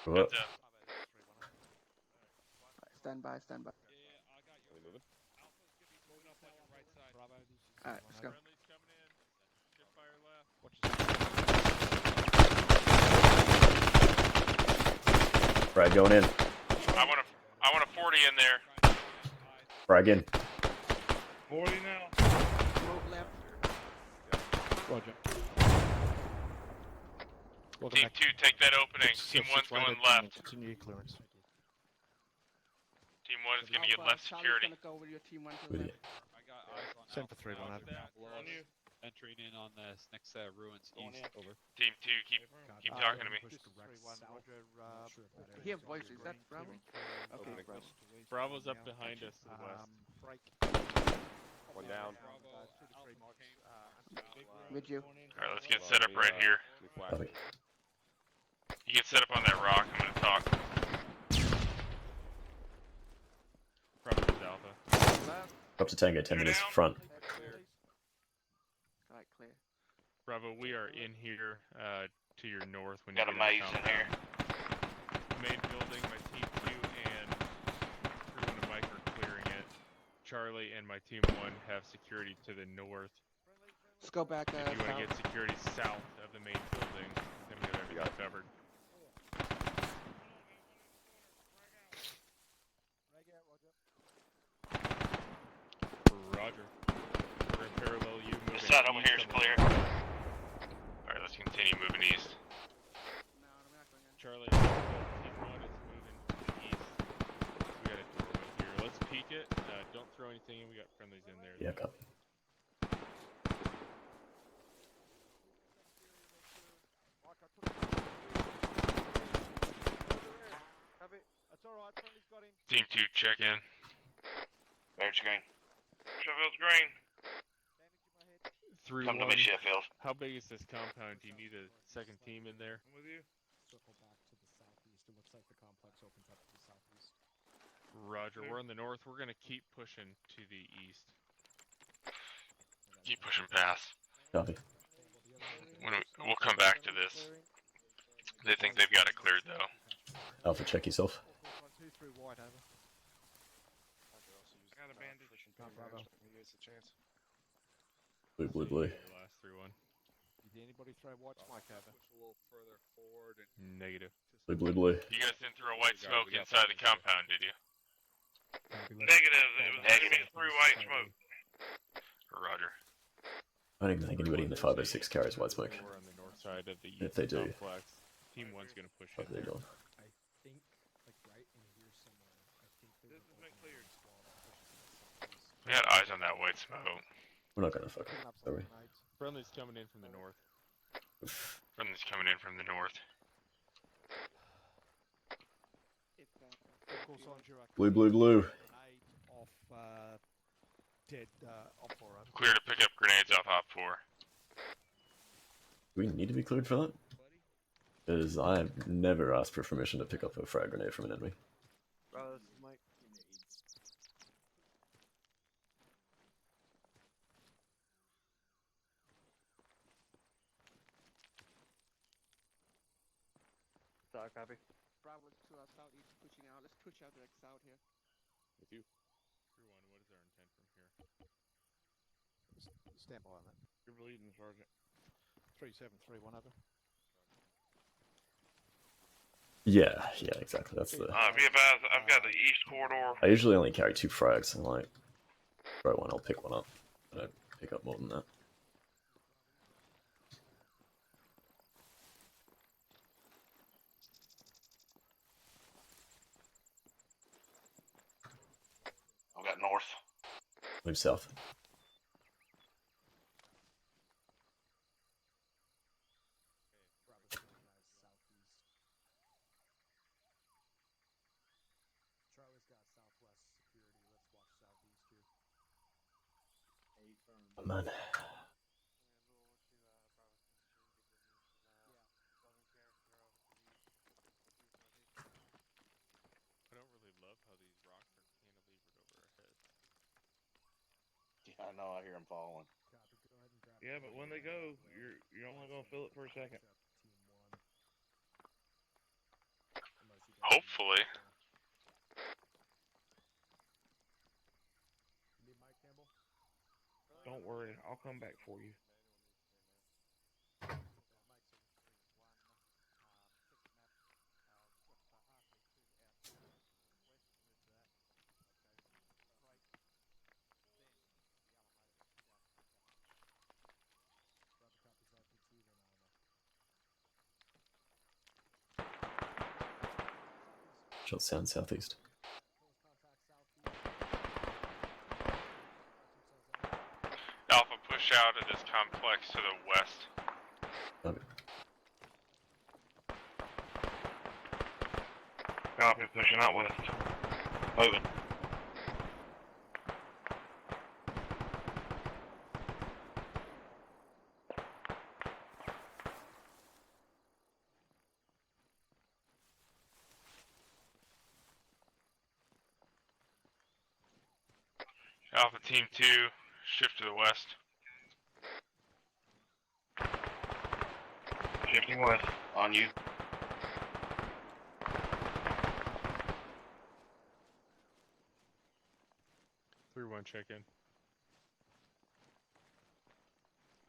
Go up. Heads up. Stand by. Are we moving? Alright, let's go. Friendly's coming in. Ship fire left. Frag going in. I want a 40 in there. Frag in. 40 now. Move left. Roger. Team 2, take that opening. Team 1's going left. Continue clearance. Team 1 is giving you left security. Gonna go with your team 1 to With left. you. I got eyes on Same for 3-1. On you. entering in on this next ruins east. Over. Team 2, keep talking to me. Hear voices. Is that Bravo? Okay, Bravo. Bravo's up behind us to the west. One down. With you. Alright, let's get set up right here. Copy. You get set up on that rock, I'm gonna talk. Up to Tango 10 meters front. Alright, clear. Bravo, we are in here to your north when Got you a get maze out in here. Main building, my team 2 and Crew and Mike are clearing it. Charlie and my team 1 have security to the north. Let's go back. If you want to get security south of the main building, then we have everything covered. Roger. We're in parallel. You moving This side over east here is on the clear. north. Alright, let's continue moving east. No, I'm not going in. Charlie, team 1 is moving to the east. We got a doorway here. Let's peek it. Don't throw anything in. We got friendlies in there. Yeah, copy. Team 2, check in. Where's green? Sheffield's green. 3-1. Come to me, Sheffield. How big is this compound? Do you need a second team in there? I'm with you. Circle back to the southeast. It looks like the complex opens up to the southeast. Roger. We're in the north. We're going to keep pushing to the east. Keep pushing past. Copy. We'll come back to this. They think they've got it cleared, though. Alpha, check yourself. Got a bandage. Blue, blue, blue. Last 3-1. Did anybody throw white smoke over? Negative. Blue, blue, blue. You guys didn't throw white smoke inside the compound, did you? Negative. It was enemy through white smoke. Roger. I don't even think anybody in the 506 carries white smoke. We're on the north side of the If they do. complex. Team 1's going to push What in are they there. doing? I think, like right in here somewhere. I think there's This has been cleared. We had eyes on that white smoke. We're not gonna fuck it. Sorry. Friendly's coming in from the north. Friendly's coming in from the north. Blue, blue, blue. Clear to pick up grenades off Op 4. Do we need to be cleared for that? Because I have never asked for permission to pick up a frag grenade from an enemy. Copy. Bravo to our southeast, pushing out. Let's push out to the south here. With you. Crew 1, what is our intent from here? Stand by on that. You're bleeding, Sergeant. 3731 over. Yeah, yeah, exactly. That's the. Be advised, I've got the east corridor. I usually only carry 2 frags, and like, throw one, I'll pick one up. I don't pick up more than that. I've got north. Move south. Charlie's got southwest security. Let's watch southeast here. Oh, man. I don't really love how these rocks are cantilevered over our heads. Yeah, I know. I hear them falling. Copy. Go ahead and grab. Yeah, but when they go, you're only gonna feel it for a second. Team 1. Unless you guys Hopefully. need Mike Campbell? Don't worry, I'll come back for you. Shot sound southeast. Alpha, push out of this complex to the west. Okay. Copy, pushing out west. Moving. Alpha Team 2, shift to the west. Shifting west. On you. Through one, check in.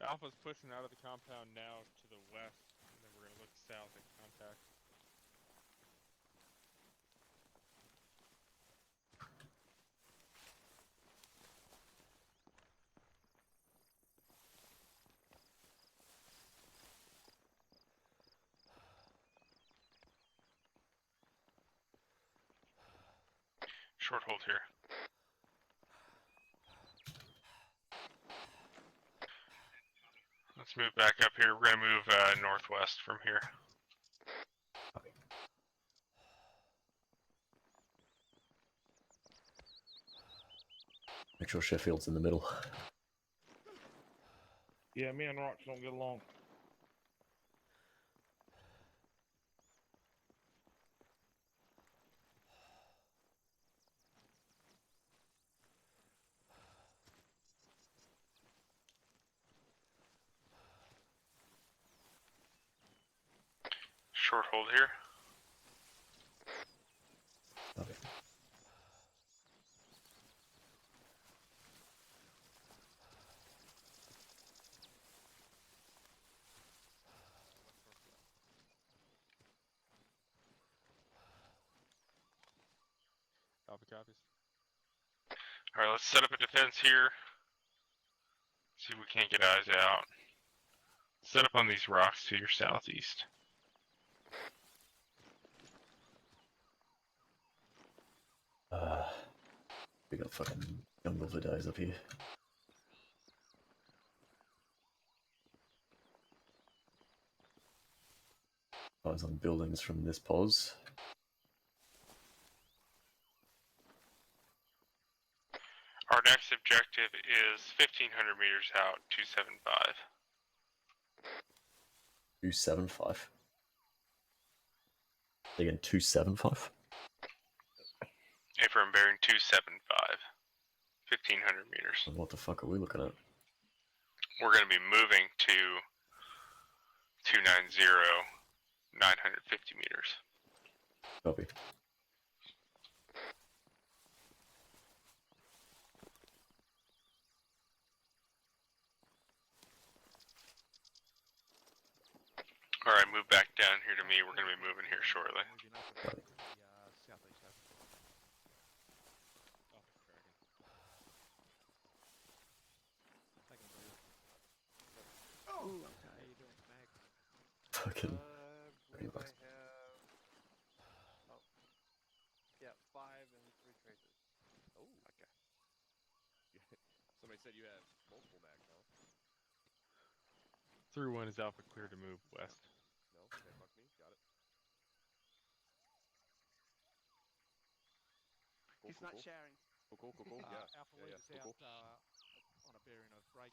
Alpha's pushing out of the compound now to the west, and then we're gonna look south at contact. Short hold here. Let's move back up here. We're gonna move northwest from here. Make sure Sheffield's in the middle. Yeah, me and Rocks don't get along. Short hold here. Okay. Alpha copies. Alright, let's set up a defense here. See if we can't get eyes out. Set up on these rocks to your southeast. We got fucking jungle for days up here. Eyes on buildings from this pos. Our next objective is 1,500 meters out, 275. 275. Again, 275? Affirm bearing 275. 1,500 meters. What the fuck are we looking at? We're going to be moving to 290, 950 meters. Copy. Alright, move back down here to me. We're going to be moving here shortly. Ooh, I'm tired. How you doing, Mac? Fucking. I have, oh, yeah, 5 and 3 tracers. Oh, okay. Somebody said you have multiple mags, huh? Through one is Alpha clear to move west. No, okay, fuck me, got it. He's not sharing. Cool, yeah. Alpha yeah, Lead is cool. out on a bearing of break.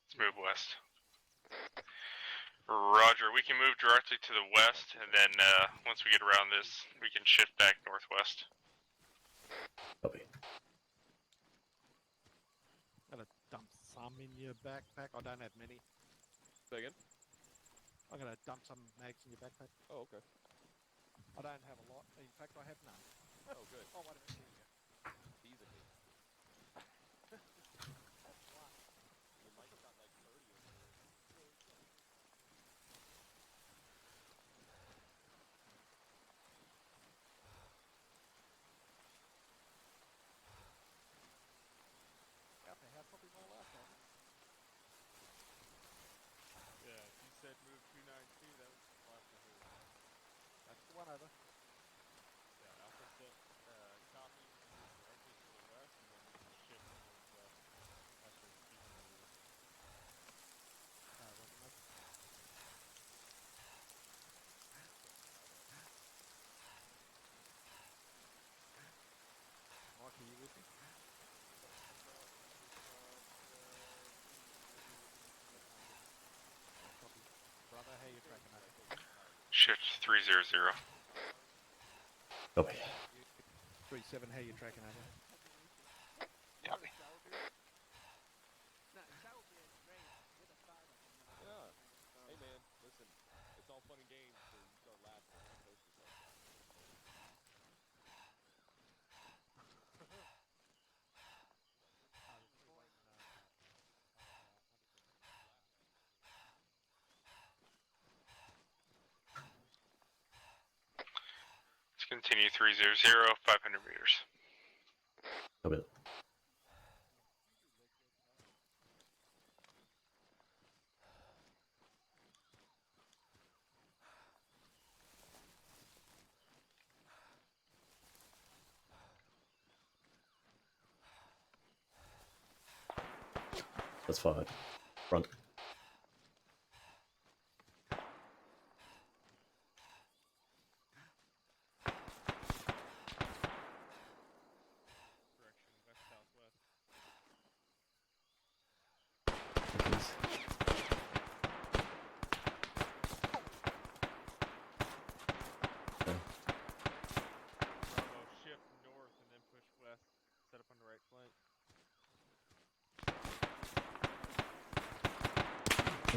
Let's move west. Roger, we can move directly to the west, and then once we get around this, we can shift back northwest. Copy. Gotta dump some in your backpack. I don't have many. Say again? I'm gonna dump some mags in your backpack. Oh, okay. I don't have a lot. In fact, I have none. Oh, good. Oh, wait a minute. Here you go. Teasing me. Your mic's got like 30 over there. Alpha, how probably roll out there? Yeah, you said move 292, that was Alpha who? That's the one over. Yeah, Alpha said copy, move directly to the west, and then we can shift northwest after speaking to you. Mark, are you with me? Copy. Brother, how you tracking over? Shift 300. Copy. 37, how you tracking over? Continue 300, 500 meters. A bit. That's fine. Front.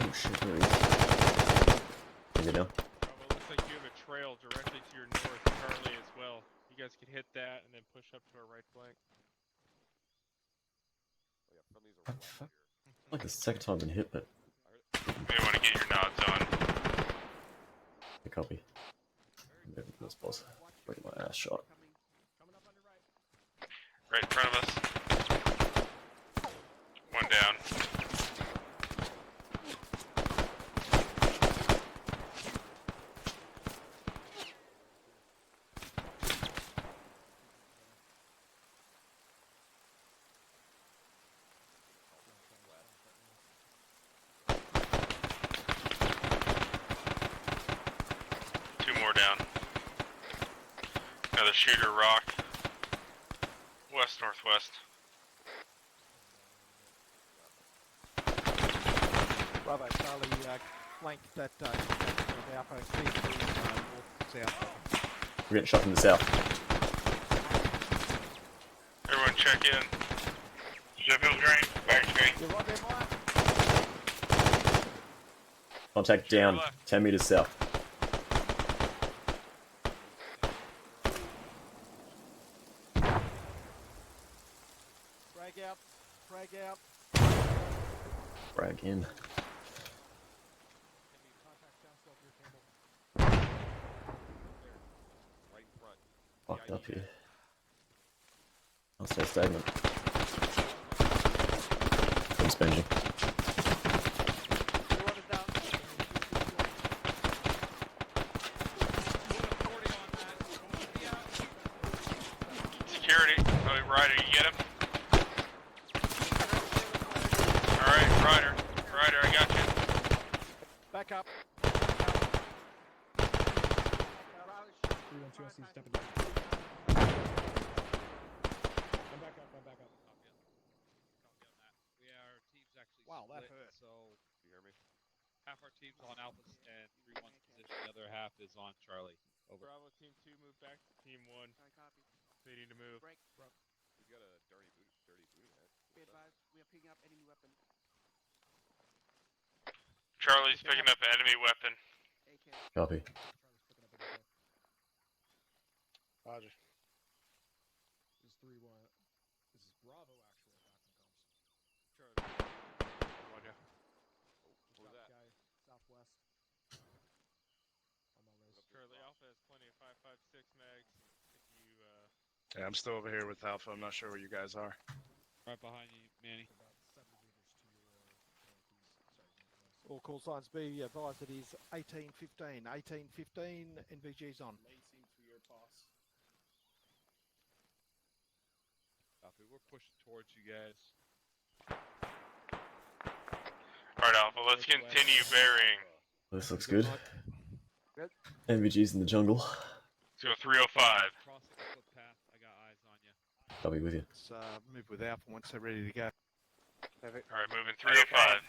Oh shit, there he is. Is it now? Bravo, looks like you have a trail directly to your north, Charlie as well. You guys could hit that and then push up to our right flank. Oh yeah, friendlies are west here. Like the second time I've been hit, but You may want to get your nods on. I copy. Maybe this boss. Breaking my ass shot. Right in front of us. One down. Two more down. Another shooter rock. West northwest. Bravo, Charlie, flank that Alpha north, south. We're getting shot from the south. Everyone check in. Sheffield's green. Back's green. You're right there, Mike. Contact down. 10 meters south. Frag out. Frag out. Frag in. Right in front. Fucked up here. I'll stay stagnant. I'm sponging. Security. Oh, Ryder, you get him? Alright, Ryder. Ryder, I got you. Back up. 312 SC stepping down. Come back up, come back up. Our team's actually Wow, that split, hurt. so You hear me? half our team's on Alpha and 3-1's position, the other half is on Charlie. Over. Bravo, Team 2, move back to Team 1. Copy. They need to move. Break. Who's got a dirty booty hat? Be advised, we are picking up enemy weapon. Charlie's picking up an enemy weapon. AK. Copy. Roger. This is 3-1. This is Bravo, actual attack comes. Charlie. Roger. What was that? Guy southwest. On my list. Charlie, Alpha has plenty of 5.56 mags. If you, Yeah, I'm still over here with Alpha. I'm not sure where you guys are. Right behind you, Manny. About 70 meters to your northeast. Sorry, northwest. All call signs be advised it is 1815. 1815, NVG's on. Lacing for your boss. Copy, we're pushing towards you guys. Alright, Alpha, let's continue burying. This looks good. Good. NVG's in the jungle. Let's go 305. Crossing the footpath, I got eyes on you. I'll be with you. Let's move with Alpha once they're ready to go. Alright, moving 305.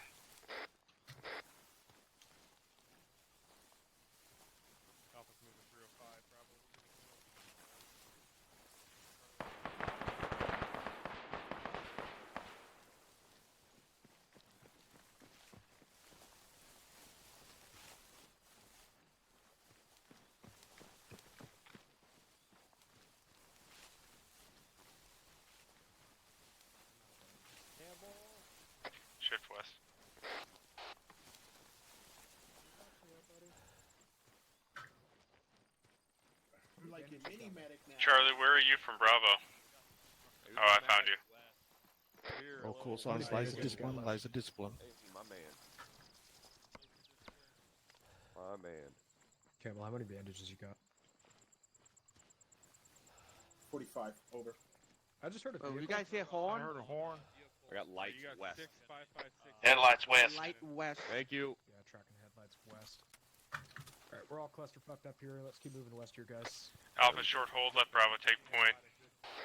Alpha's moving 305. Bravo. Shift west. fucking mini medic now. Charlie, where are you from Bravo? Oh, I found you. Of course, on laser discipline, laser discipline. Hey, my man. My man. Camel, how many bandages you got? 45, over. I just heard a vehicle. You guys hear horn? I heard a horn. I got lights You got west. 6556. Headlights west. Light west. Thank you. Yeah, tracking headlights west. Alright, we're all cluster fucked up here. Let's keep moving west here, guys. Alpha short hold, let Bravo take point.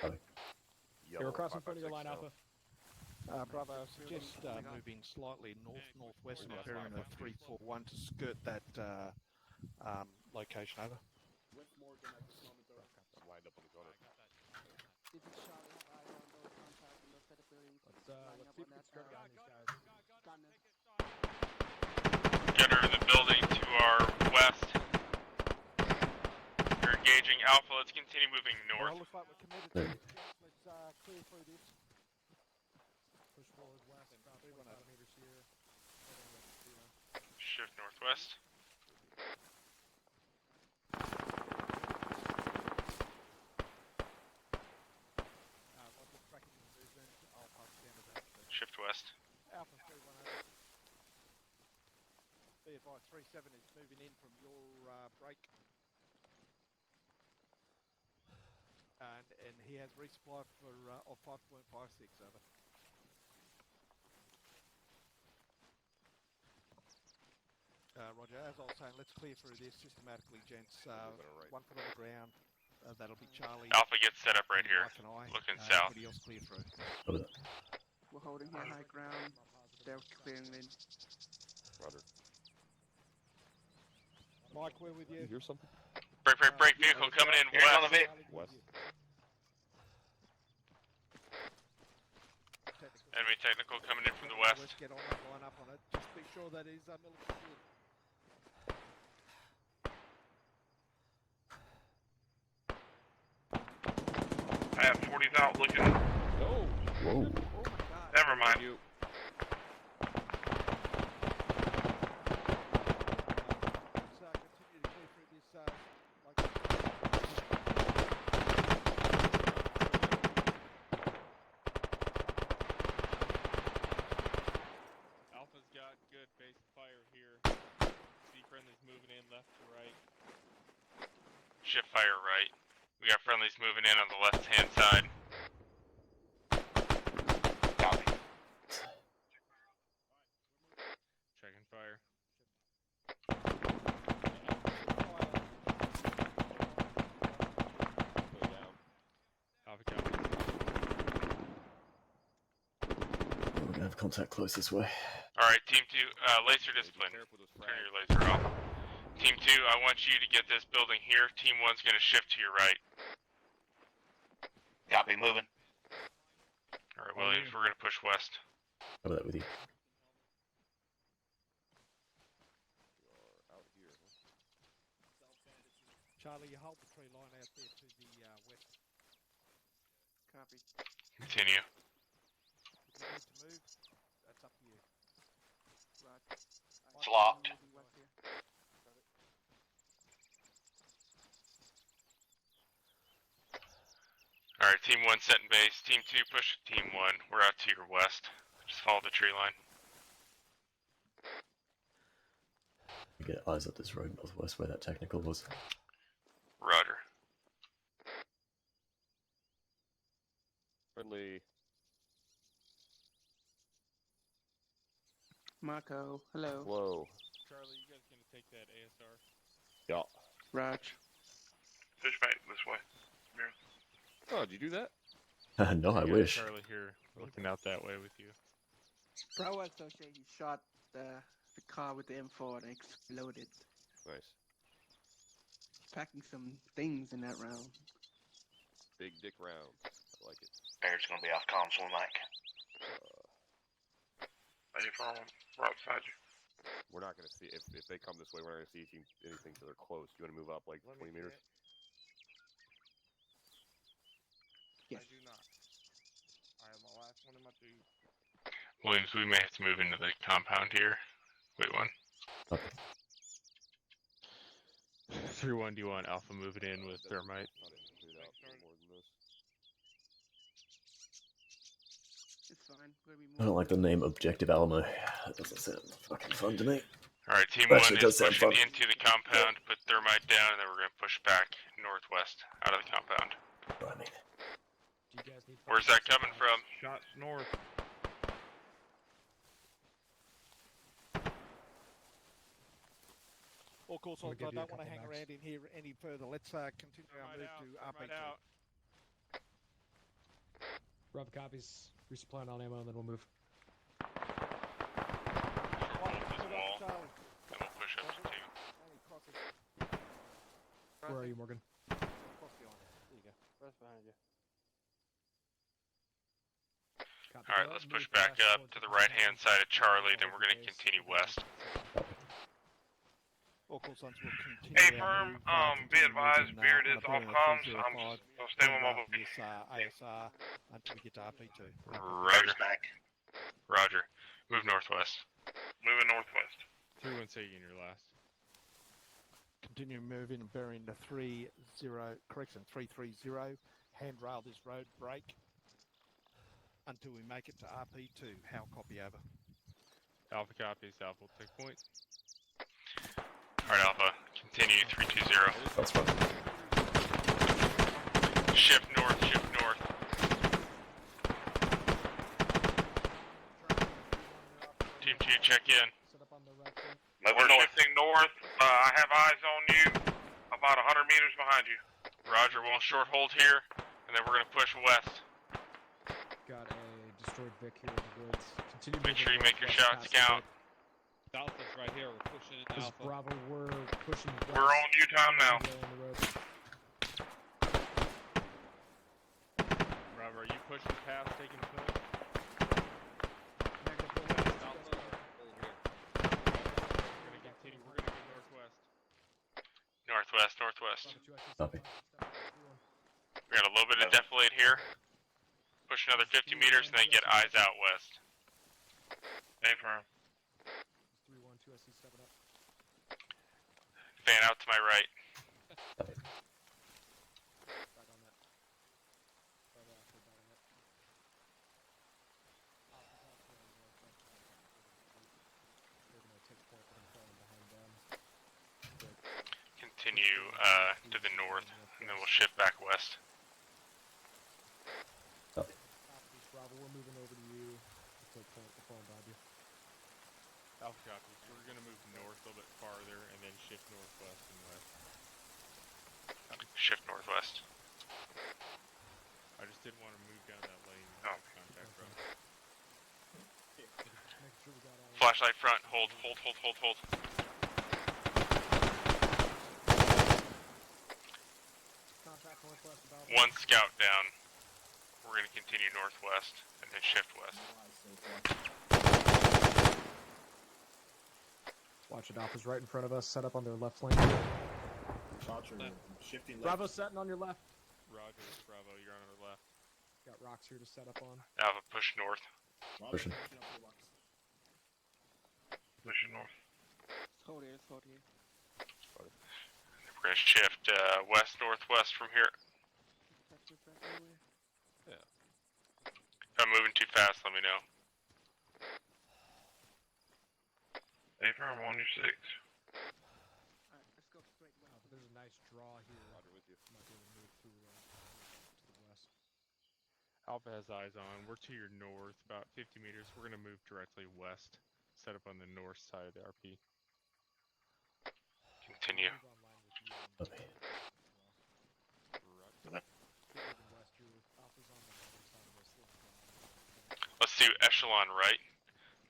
Okay, we're crossing front of your line, Alpha. Bravo, I suggest moving slightly north-northwest and appearing a 341 to skirt that location over. With Morgan at this moment, though. I'm lined up on the corner. This is Charlie. Have eyes on those contacts in those set of buildings. Let's see if we can start down these guys. Gunner. Gunner in the building to our west. You're engaging Alpha. Let's continue moving Well, north. looks like we're committed to this. Let's clear through this. Push forward west, about 25 meters here. Shift northwest. Roger, tracking the movement. I'll pass down to that. Shift west. Alpha 310. Be advised, 37 is moving in from your break. And he has resupply for of 5.56 over. Roger, as I was saying, let's clear through this systematically, gents. One foot on the ground. That'll be Charlie. Alpha gets set up right here. Mike and I. Looking south. Everybody else clear through. We're holding here high ground. They're clearing in. Roger. Mike, we're with you. You hear something? Break. Vehicle coming in Here's on the west. West. Enemy technical coming in from the west. Let's get on that, line up on it. Just be sure that is military field. I have 40s out looking. No. Whoa. Oh my god. Never mind. You. Let's continue to clear through this Alpha's got good base fire here. See friendlies moving in left to right. Shift fire right. We got friendlies moving in on the left-hand side. Copy. Checking fire. Go down. Alpha copy. We're gonna have contact close this way. Alright, Team 2, laser discipline. Be careful with those Turn your frags. laser off. Team 2, I want you to get this building here. Team 1's gonna shift to your right. Copy, moving. Alright, Williams, we're gonna push west. How about that with you? You are out here. Charlie, you hold the tree line out there to the west. Copy. Continue. If you need to move, that's up to you. Roger. It's locked. Moving west here. Alright, Team 1 setting base. Team 2 push Team 1. We're out to your west. Just follow the tree line. Get eyes up this road northwest where that technical was. Roger. Friendly. Marco, hello. Whoa. Charlie, you guys gonna take that ASR? Yeah. Raj. Fish bait this way. Here. Oh, did you do that? No, I got wish. Charlie here, looking out that way with you. Bravo Associate, he shot the car with the M4 and exploded. Nice. Packing some things in that round. Big dick round. I like it. Eric's gonna be off console, Mike. Hey, follow him. Right beside you. We're not gonna see if they come this way. We're not gonna see anything till they're close. You want to move up like 20 meters? Yes. I do not. I am the last one in my tube. Williams, we may have to move into the compound here. Wait one. Okay. 3-1, do you want Alpha moving in with Thermite? It's fine. We're gonna be I don't like the name Objective Alamo. That doesn't sound fucking fun to me. Alright, Team Actually, 1 it does is sound pushing fun. into the compound, put Thermite down, and then we're going to push back northwest out of the compound. Blimey. Do you guys need Where's that coming from? Shots north. All course, I We'll give don't you a want to couple hang mags. around in here any further. Let's continue our move to RP2. out. Rob copies. Resupplying on ammo, and then we'll move. Hold this wall, Charlie. and we'll push up to 2. Only crosses. Where are you, Morgan? Cross behind. There you go. Right behind you. Copy Alright, that. let's push Move back fast up towards to the the right-hand side of Charlie, base. then we're going to continue west. All call signs will continue. Hey, our firm, move, be continue advised, moving, Beard on is a off bearing of comms. 305, I'm staying with my and, mobile. this ASR until we get to RP2. Roger. Roger. Move northwest. Moving northwest. 3-1, say in your last. Continue moving and bearing the 330, 330. Handrail this road, brake until we make it to RP2. How copy over? Alpha copies, Alpha will take point. Alright, Alpha. Continue 320. That's fine. Shift north, shift north. Team 2, check in. Set up on the right front. We're shifting north. I have eyes on you. About 100 meters behind you. Roger, we'll short hold here, and then we're going to push west. Got a destroyed Vic here in the woods. Continue Make moving sure you make your northwest shots past the count. Vic. Alpha's right here. We're pushing into This is Alpha. Bravo. We're pushing west. We're on U-Town now. On the road. Bravo, are you pushing past, taking point? We're gonna continue. We're gonna go northwest. Northwest. Copy. We got a little bit of defilade here. Push another 50 meters, and then get eyes out west. Hey, firm. 3-1, 2SC, stepping up. Fan out to my right. Back on that. Right after, back on that. They're gonna take point, but I'm falling behind them. Continue to the north, and then we'll shift back west. Copy. Bravo, we're moving over to you. Take point, we're falling behind you. Alpha copies. We're gonna move north a little bit farther, and then shift northwest and west. Shift northwest. I just didn't want to move down that lane. Contact road. Make sure we got all Flashlight front. Hold. contact northwest about. One scout down. We're going to continue northwest, and then shift west. Watch it, Alpha's right in front of us. Set up on their left flank. Roger, shifting left. Bravo setting on your left. Roger, Bravo, you're on our left. Got rocks here to set up on. Alpha, push north. Pushing. Pushing north. Hold here, hold here. We're going to shift west-northwest from here. Yeah. If I'm moving too fast, let me know. Hey, firm, on your 6. Alright, let's go straight west. There's a nice draw here. Roger with you. Might be able to move through to the west. Alpha has eyes on. We're to your north, about 50 meters. We're gonna move directly west. Set up on the north side of the RP. Continue. Move online with you and Copy. moving west. Your Alpha's on the northern side of this little draw. Let's do echelon right.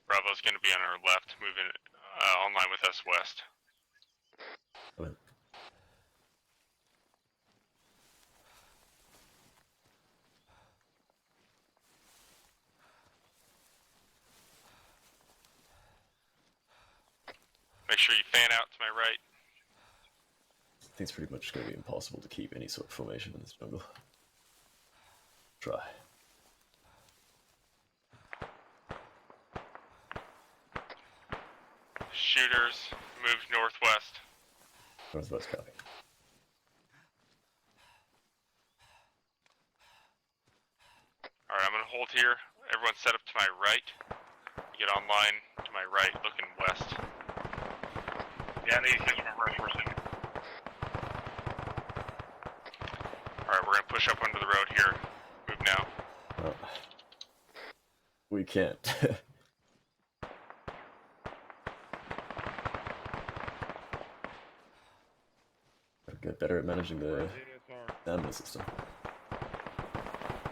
Bravo's going to be on our left, moving online with us west. Come in. Make sure you fan out to my right. I think it's pretty much going to be impossible to keep any sort of formation in this jungle. Try. Shooters, move northwest. Northwest copy. hold here. Everyone set up to my right. Get online to my right, looking west. Yeah, I need to take my reverse for a second. Alright, we're gonna push up under the road here. Move now. We can't. Gotta get better at managing the stamina system.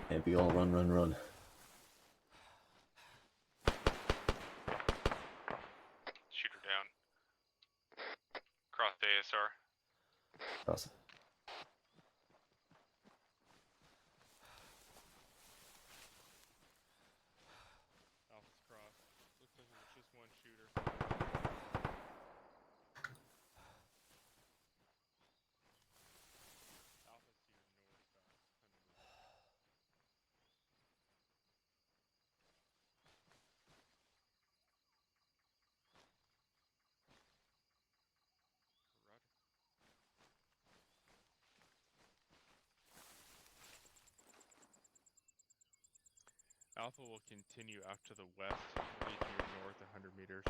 Can't be all run, run, run. Shoot her down. Cross the ASR. Awesome. Alpha's cross. Looks like it was just one shooter. Alpha's to your north, about 100 meters. Roger. Alpha will continue out to the west, lead to your north 100 meters.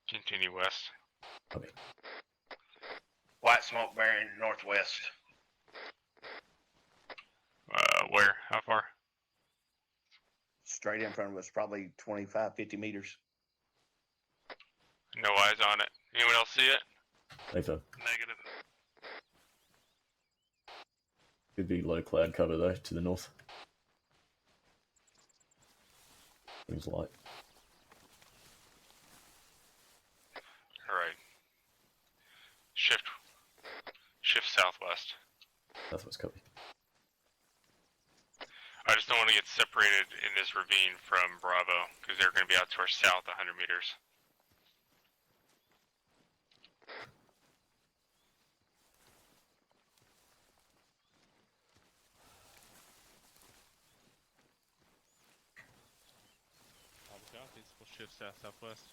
Continue west. Okay. White smoke bearing northwest. Where? How far? Straight in front of us, probably 25, 50 meters. No eyes on it. Anyone else see it? Later. Negative. Could be low cloud cover though, to the north. Seems light. Alright. Shift southwest. Southwest copy. I just don't want to get separated in this ravine from Bravo, because they're going to be out to our south 100 meters. Alpha copies. We'll shift south-southwest.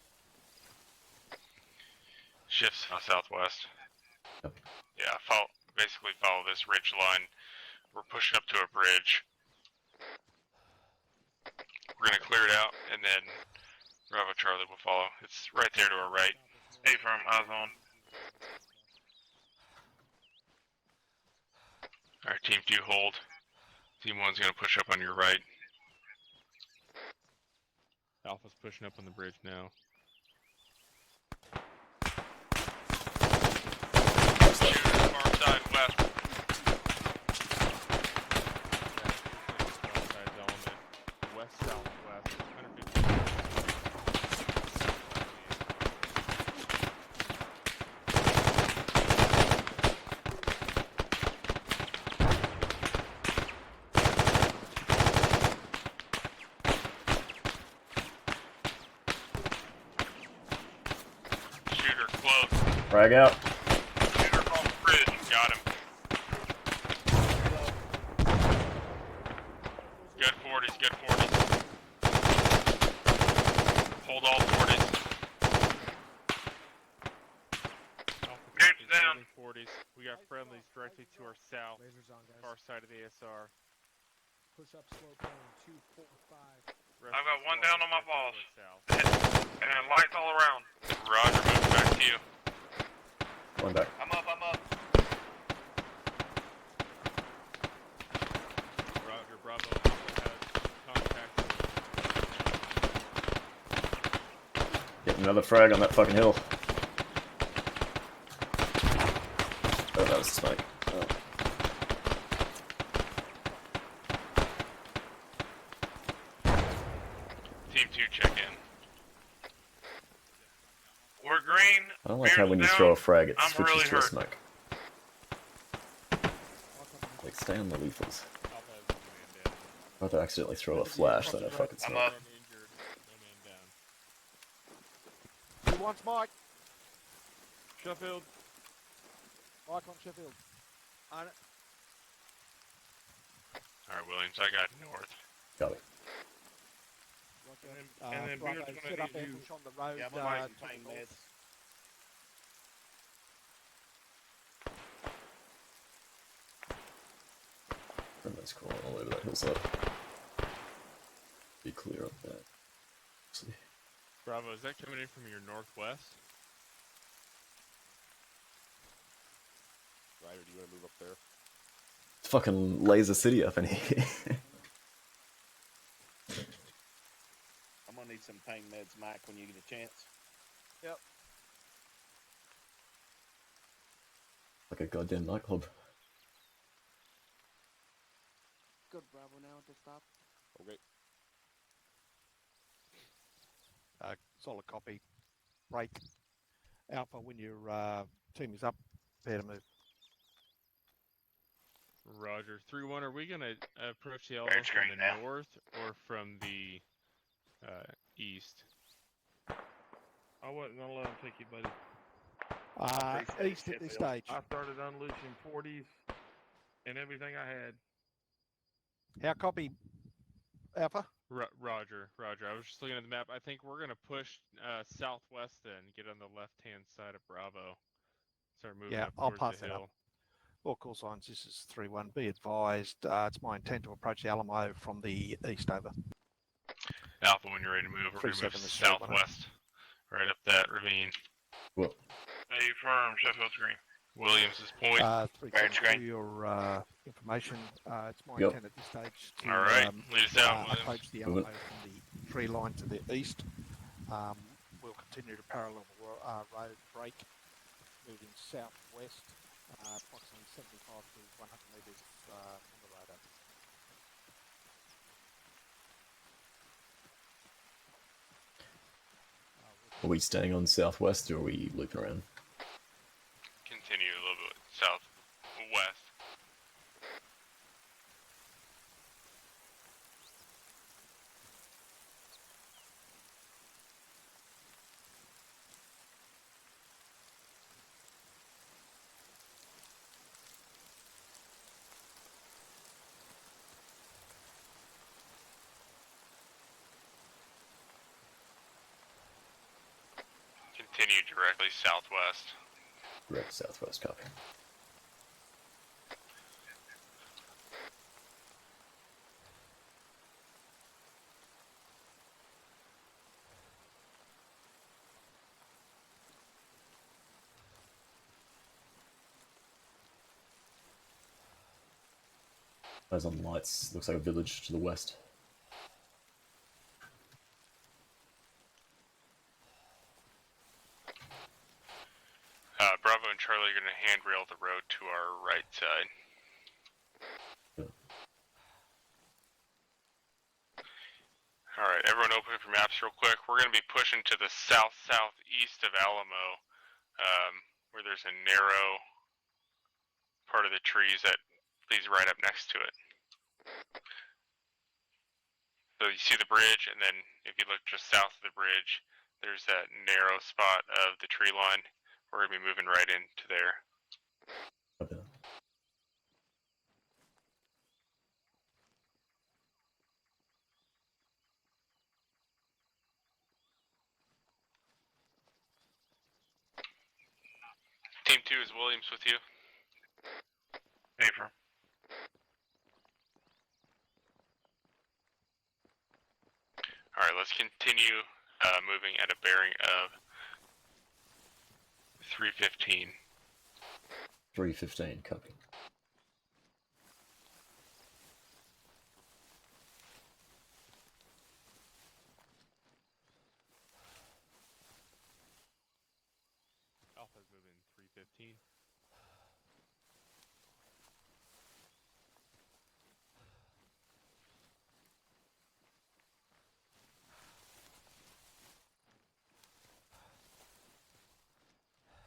Shift south-southwest. Yep. Yeah, basically follow this ridge line. We're pushing up to a bridge. We're going to clear it out, and then Bravo Charlie will follow. It's right there to our right. Stay firm, eyes on. Alright, Team 2 hold. Team 1's going to push up on your right. Alpha's pushing up on the bridge now. Shooter, far side west. Far side element. West-southwest. 150 meters. Shooter close. Frag out. Shooter off the bridge. Got him. Good 40s, good 40s. Hold all 40s. Alpha down. 40s. We got friendlies directly to our south. Lasers on, guys. Far side of the ASR. Push up slope cone 245. I've got one down on my balls. South. And lights all around. Roger, moving back to you. One back. I'm up. Roger, Bravo. Alpha has contact. Get another frag on that fucking hill. Oh, that was a smoke. Oh. Team 2 check in. We're green. I don't like how when you throw a frag, it I'm switches really to a hurt. smoke. Like, stay on the lethals. Alpha has one man down. I'd rather accidentally throw a flash than a fucking I'm smoke. up. Man injured. No man down. Who wants Mike? Sheffield. Mike on Sheffield. On it. Alright, Williams, I got north. Got it. And then Bravo, Beard's set gonna up need you. ambush on the road. Yeah, I'm to on the pain north. meds. Remnants crawling all over that hillside. Be clear of that. See. Bravo, is that coming in from your northwest? Ryder, do you want to move up there? It's fucking laser city up in here. I'm gonna need some pain meds, Mike, when you get a chance. Yep. Like a goddamn nightclub. Good, Bravo, now to stop. Okay. Solid copy. Break. Alpha, when your team is up, prepare to move. Roger. 3-1, are we going to approach the Alamo Red from screen the now. north or from the east? I wasn't gonna let him take you, buddy. East at this stage. I started unleashing 40s and everything I had. How copy, Alpha? Roger. I was just looking at the map. I think we're going to push southwest then, get on the left-hand side of Bravo. Start moving Yeah, up I'll towards pass the that hill. up. All call signs, this is 3-1. Be advised, it's my intent to approach the Alamo from the east over. Alpha, when you're ready to move, we're going to move 3-7 is 3-1. southwest, right up that ravine. What? Affirm, Sheffield Green. Williams's point. 3-7 for your information, it's my Yep. intent at this stage to All right, lead us out, Williams. approach the Alamo from the tree line to the east. We'll continue to parallel the road break, moving southwest, approximately 75 to 100 metres on the road over. Are we staying on southwest or are we looping around? Continue a little bit southwest. Continue directly southwest. Direct southwest, copy. Those on the lights, looks like a village to the west. Bravo and Charlie are going to handrail the road to our right side. Alright, everyone open up your maps real quick. We're going to be pushing to the south-southeast of Alamo, where there's a narrow part of the trees that leads right up next to it. So you see the bridge, and then if you look just south of the bridge, there's that narrow spot of the tree line. We're going to be moving right into there. Okay. Team 2 is Williams with you. Affirm. Alright, let's continue moving at a bearing of 315. 315, copy. Alpha's moving 315.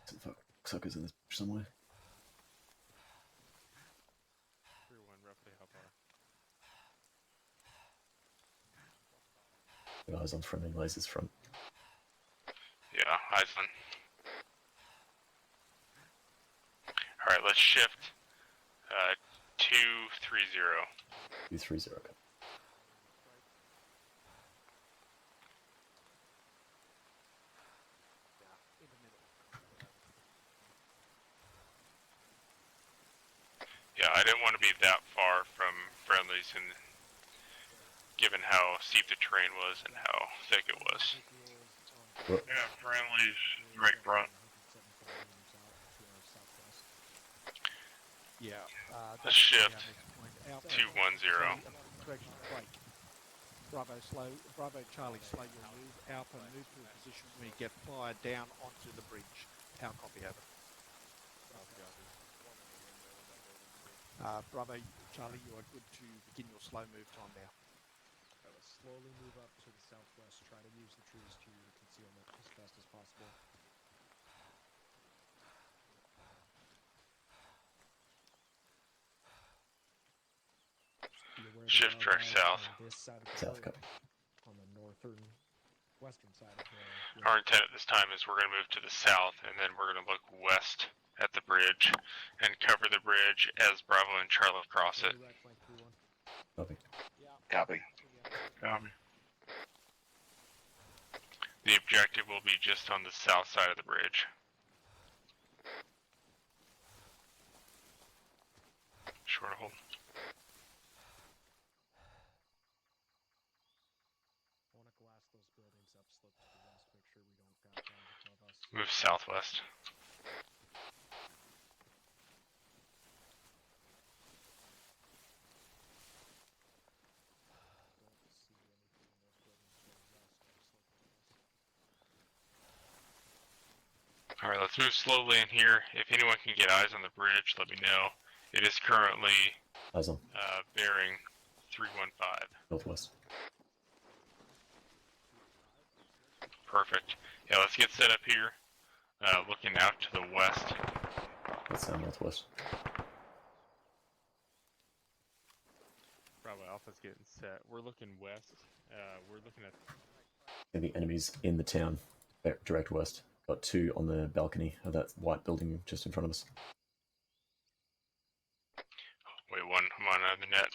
Some fuck suckers in this somewhere. 3-1, roughly how far? Guys on friendly lasers front. Yeah, eyes on. Alright, let's shift 230. 230, copy. Yeah, I didn't want to be that far from friendlies, and given how steep the terrain was and how thick it was. Yeah, friendlies right front. Yeah. The shift 210. Bravo slow. Bravo Charlie, slow your move. Alpha, move to a position where you get fired down onto the bridge. How copy over? Bravo Charlie, you are good to begin your slow move time now. Slowly move up to the southwest. Try to use the trees to your concealment as best as possible. Shift track south. This side of the South, bridge, copy. on the northern, western side of the. Our intent at this time is we're going to move to the south, and then we're going to look west at the bridge and cover the bridge as Bravo and Charlie cross it. Copy. Copy. The objective will be just on the south side of the bridge. Short hold. Move southwest. Alright, let's move slowly in here. If anyone can get eyes on the bridge, let me know. It is currently Eyes on. bearing 315. Northwest. Perfect. Yeah, let's get set up here. Looking out to the west. That's northwest. Bravo Alpha's getting set. We're looking west. We're looking at Maybe enemies in the town. Direct west. Got 2 on the balcony of that white building just in front of us. Wait, one. I'm on the net.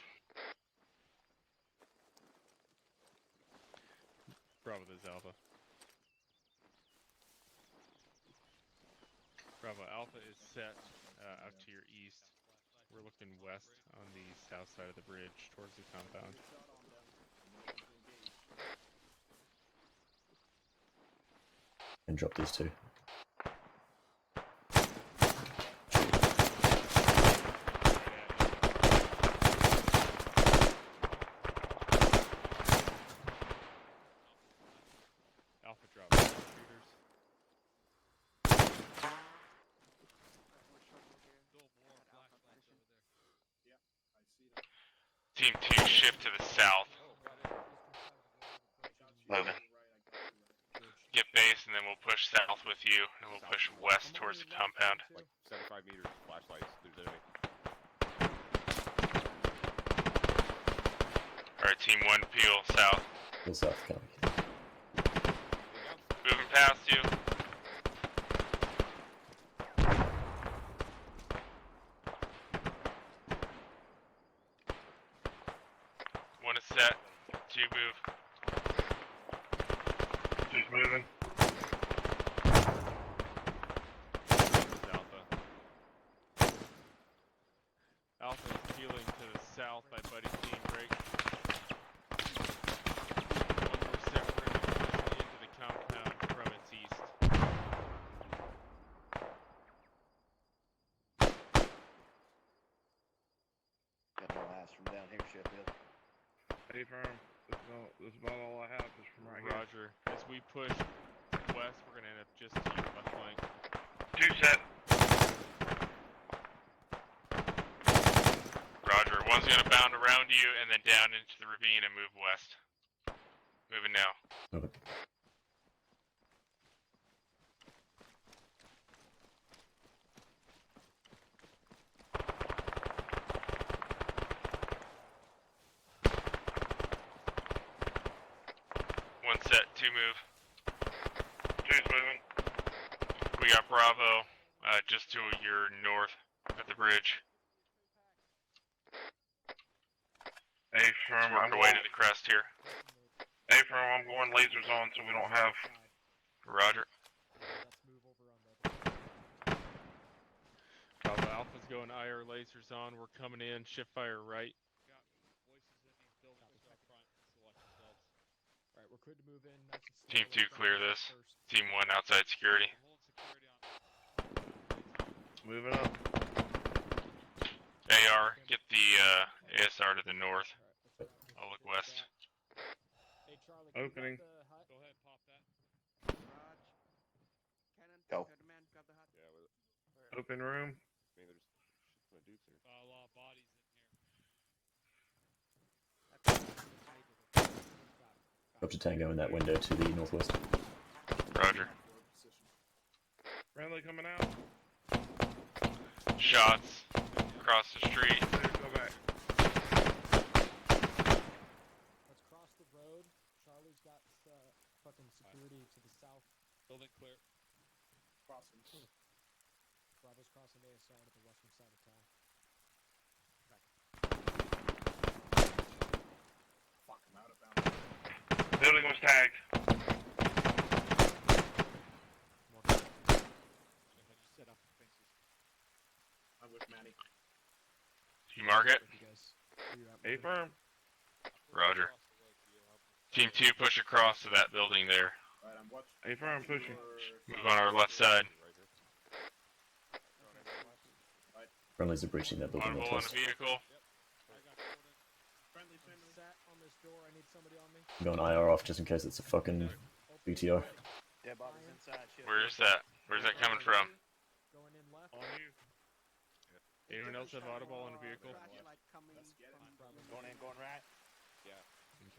Bravo, there's Alpha. Bravo Alpha is set out to your east. We're looking west on the south side of the bridge towards the compound. And drop these 2. Alpha drop shooters. Team 2, shift to the south. Moving. Get base, and then we'll push south with you, and we'll push west towards the compound. Like 75 meters, flashlights, there's enemy. Alright, Team 1, peel south. Go south, copy. Moving past you. One is set. 2 move. 2's moving. Alpha. Alpha is peeling to the south by Buddy's team break. One more set, we're going to be pushing into the compound from its east. Got no eyes from down here, Sheffield. Hey, firm. That's about all I have is from right here. Roger. As we push west, we're going to end up just to your left flank. 2 set. Roger. One's going to bound around you and then down into the ravine and move west. Moving now. Okay. One set, 2 move. 2's moving. We got Bravo just to your north at the bridge. Hey, firm. We're on the way to the crest here. Hey, firm. I'm going laser zone so we don't have. Roger. Bravo Alpha's going IR lasers on. We're coming in. Shift fire right. Got voices in these buildings up front. Select yourselves. All right, we're cleared to move in. Nice and slow. Team Let's 2, try clear to get this. first. Team 1, outside security. Hold security on. Moving up. AR, get the ASR to the north. I'll look west. Hey, Charlie, can you Opening. grab the hut? Go ahead, pop that. Raj. Cannon. Go. You're the man. Grab the hut. Yeah, Open room. I mean, there's shit ton of dudes here. A lot of bodies in here. Up to Tango in that window to the northwest. Roger. Friendly coming out. Shots across the street. Go back. Let's cross the road. Charlie's got fucking security to the south. Building clear. Crossing. Bravo's crossing ASR to the western side of town. Fuck, I'm out of bounds. Building was tagged. Set up fences. I'm with Manny. You mark it? You guys, A firm. Roger. Team 2, push across to that building there. Right, I'm watching. A firm pushing. Move on our left side. Friendlies are breaching that building On northwest. a vehicle. Friendly. sat on this door. I need somebody on me. I'm going IR off just in case it's a fucking BTR. Dead bodies inside. Where's that? Where's that coming from? Going in left. On you. Anyone else have audible on a vehicle? Flashlight coming from Going in, going right.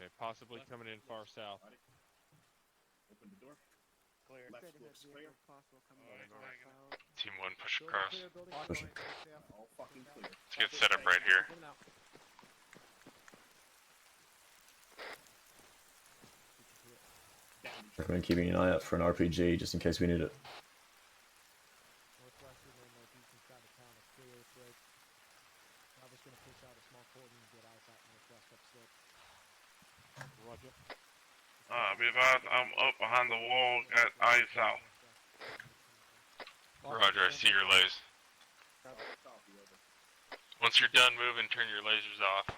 Okay, possibly coming in far south. Open the door. Clear. Left looks clear. possible coming from south. Team 1, push Building across. clear, building Pushing. clear. All fucking clear. Let's get set up right here. Moving out. Recommend keeping an eye out for an RPG just in case we need it. Northwestern and northeastern side of town is clear. It's right. Bravo's gonna push out a small cordon and get eyes out northwest upslope. Roger. Be advised, I'm up behind the wall at eyes south. Roger, I see your lays. Once you're done moving, turn your lasers off.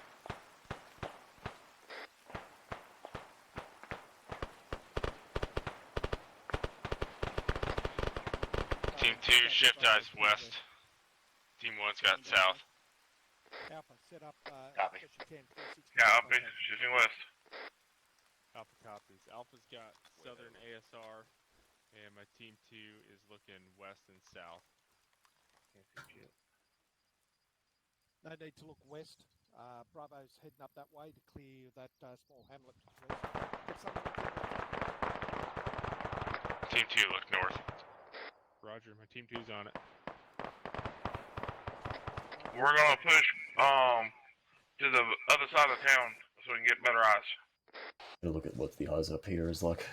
Team 2, shift eyes west. Team 1's got south. Alpha, set up. Copy. as you can, 360. Yeah, up shooting west. Alpha copies. Alpha's got southern ASR, and my team 2 is looking west and south. No need to look west. Bravo's heading up that way to clear that small hamlet to the west. Get someone to Team 2, look north. Roger, my team 2's on it. We're gonna push to the other side of town so we can get better eyes. Gonna look at what the eyes up here is like.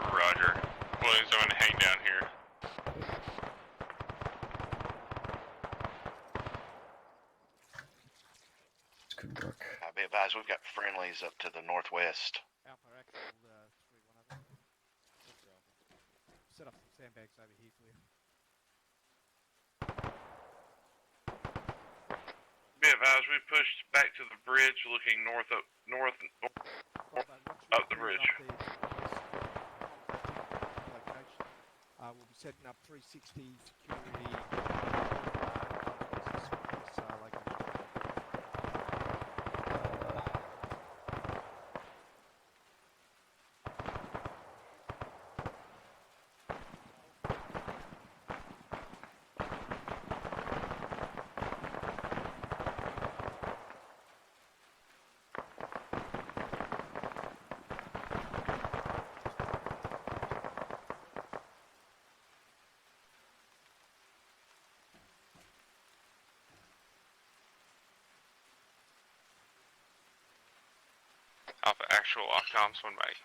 Roger. Williams, I'm gonna hang down here. This could work. Be advised, we've got friendlies up to the northwest. Alpha Axel 3-1 over. Set up some sandbags over here for you. Be advised, we pushed back to the bridge looking north up the bridge. We'll be setting up 360 security. Alpha actual Octoms, 1 mic.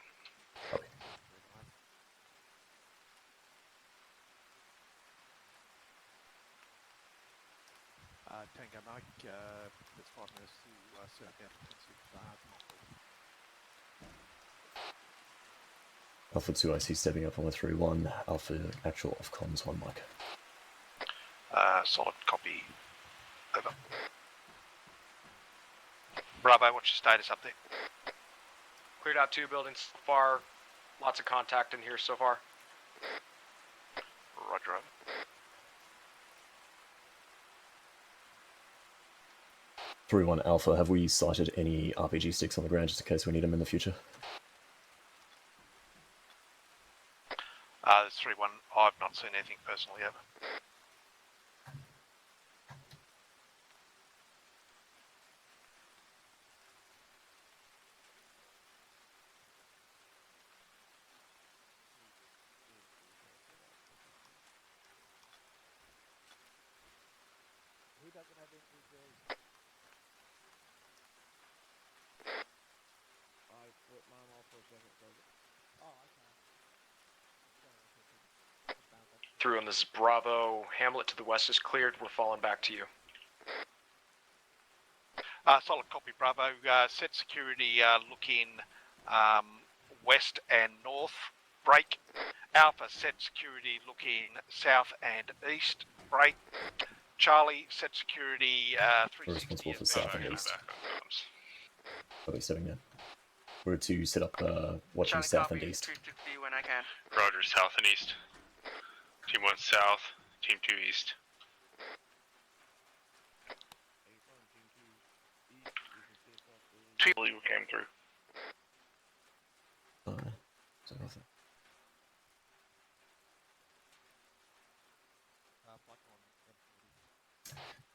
Tango Mike, that's 5 minutes to set up our Alpha 2 IC stepping up on the 3-1. Alpha actual off comms 1 mic. Solid copy. Over. Bravo, what's your status up there? Cleared out 2 buildings so far. Lots of contact in here so far. Roger, over. Three one Alpha, have we sighted any RPG sticks on the ground just in case we need them in the future? There's 3-1. I've not seen anything personally, over. Who doesn't have MPG? I put mine off for a second, so. Oh, okay. Through on this is Bravo. Hamlet to the west is cleared. We're falling back to you. Solid copy, Bravo. Set security looking west and north. Break. Alpha, set security looking south and east. Break. Charlie, set security We're 360. responsible for south and east. What are we setting now? We're to set up watching Charlie south copy, and east. 350 when I can. Roger, south and east. Team 1 south, Team 2 east. Team blue came through.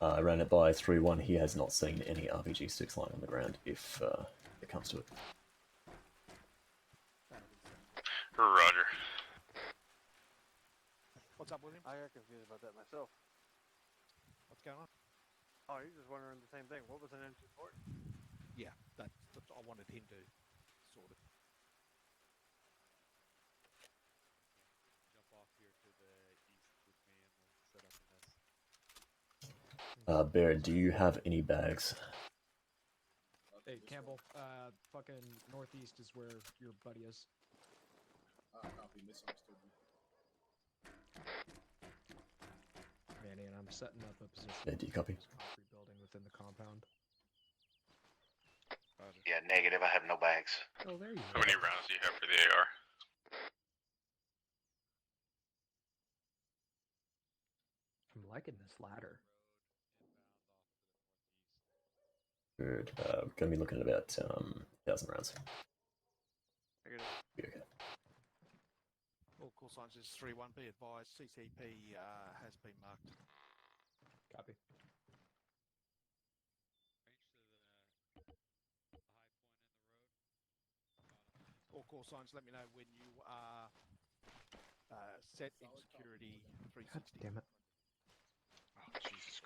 I ran it by 3-1. He has not seen any RPG sticks lying on the ground if it comes to it. Roger. What's up, William? I got confused about that myself. What's going on? Oh, he's just wondering the same thing. What was an M2 port? Yeah, that's I wanted him to sort it. Jump off here to the east with me and we'll set up in this. Baird, do you have any bags? Hey, Campbell, fucking northeast is where your buddy is. Copy, misunderstood. Manny, and I'm setting up a position. Yeah, do you copy? Concrete building within the compound. Yeah, negative. I have no bags. Oh, there you go. How many rounds do you have for the AR? I'm liking this ladder. Good. Gonna be looking at about 1,000 rounds. Be okay. All call signs is 3-1. Be advised, CCP has been marked. Copy. All call signs, let me know when you are set in security 360. God damn it.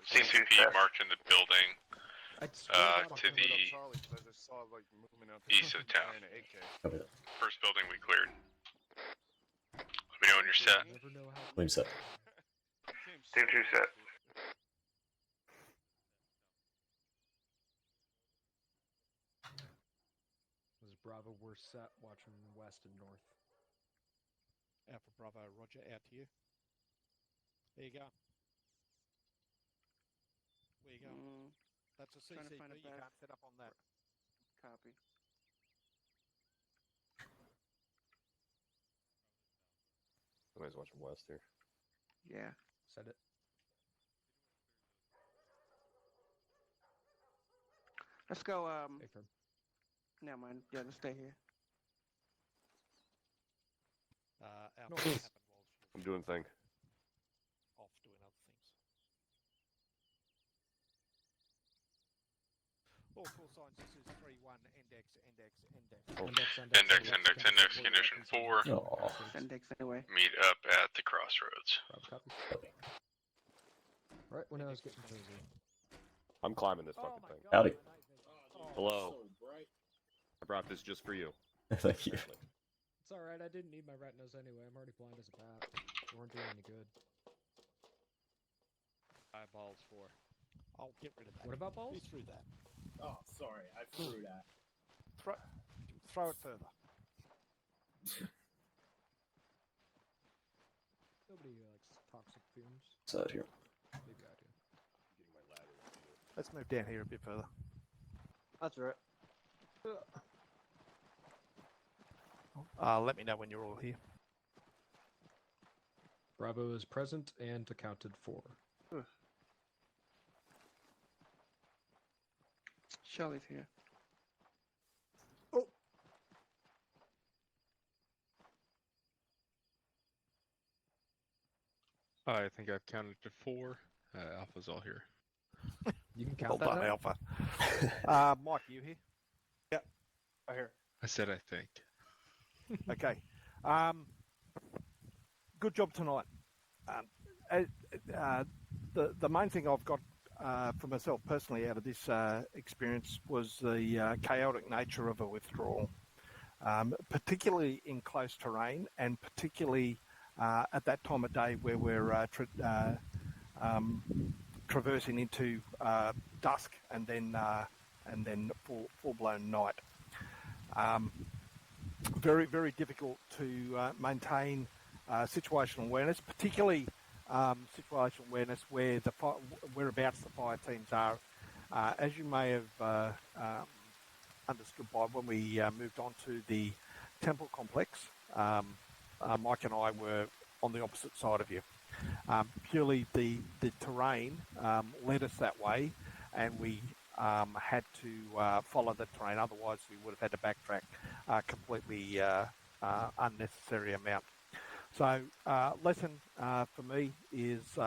CCP marked in the building to the east of town. First building we cleared. Let me know when you're set. William set. Team 2 set. This is Bravo, we're set, watching west and north. Alpha Bravo, Roger, out to you. There you go. Where you going? That's a Trying to CCP, find a you bag. can't set up on that. Copy. Somebody's watching west here. Yeah. Set it. Let's go, Stay firm. never mind. Yeah, let's stay here. Alpha, No. what happened while I'm doing thing. off doing other things. All call signs, this is 3-1, EndEx. Index, condition 4. Oh. EndEx anyway. Meet up at the crossroads. Copy. Right when I was getting crazy. I'm climbing this fucking thing. Howdy. Hello. I brought this just for you. Thank you. It's alright, I didn't need my retinas anyway. I'm already blind as a bat. They weren't doing any good. Eyeballs for. I'll get rid of that. What about balls? You threw that. Oh, sorry, I threw that. Throw it further. Nobody likes toxic fumes. Side here. Let's move down here a bit further. That's right. Let me know when you're all here. Bravo is present and accounted for. Charlie's here. I think I've counted to 4. Alpha's all here. You can Well count that done, out? Alpha. Mike, you here? Yep. I hear. I said I think. Okay. Good job tonight. The main thing I've got for myself personally out of this experience was the chaotic nature of a withdrawal, particularly in close terrain and particularly at that time of day where we're traversing into dusk and then full-blown night. Very, very difficult to maintain situational awareness, particularly situational awareness where whereabouts the fire teams are. As you may have understood by when we moved on to the temple complex, Mike and I were on the opposite side of you. Purely the terrain led us that way, and we had to follow the terrain. Otherwise, we would have had to backtrack completely unnecessary amount. So, lesson for me is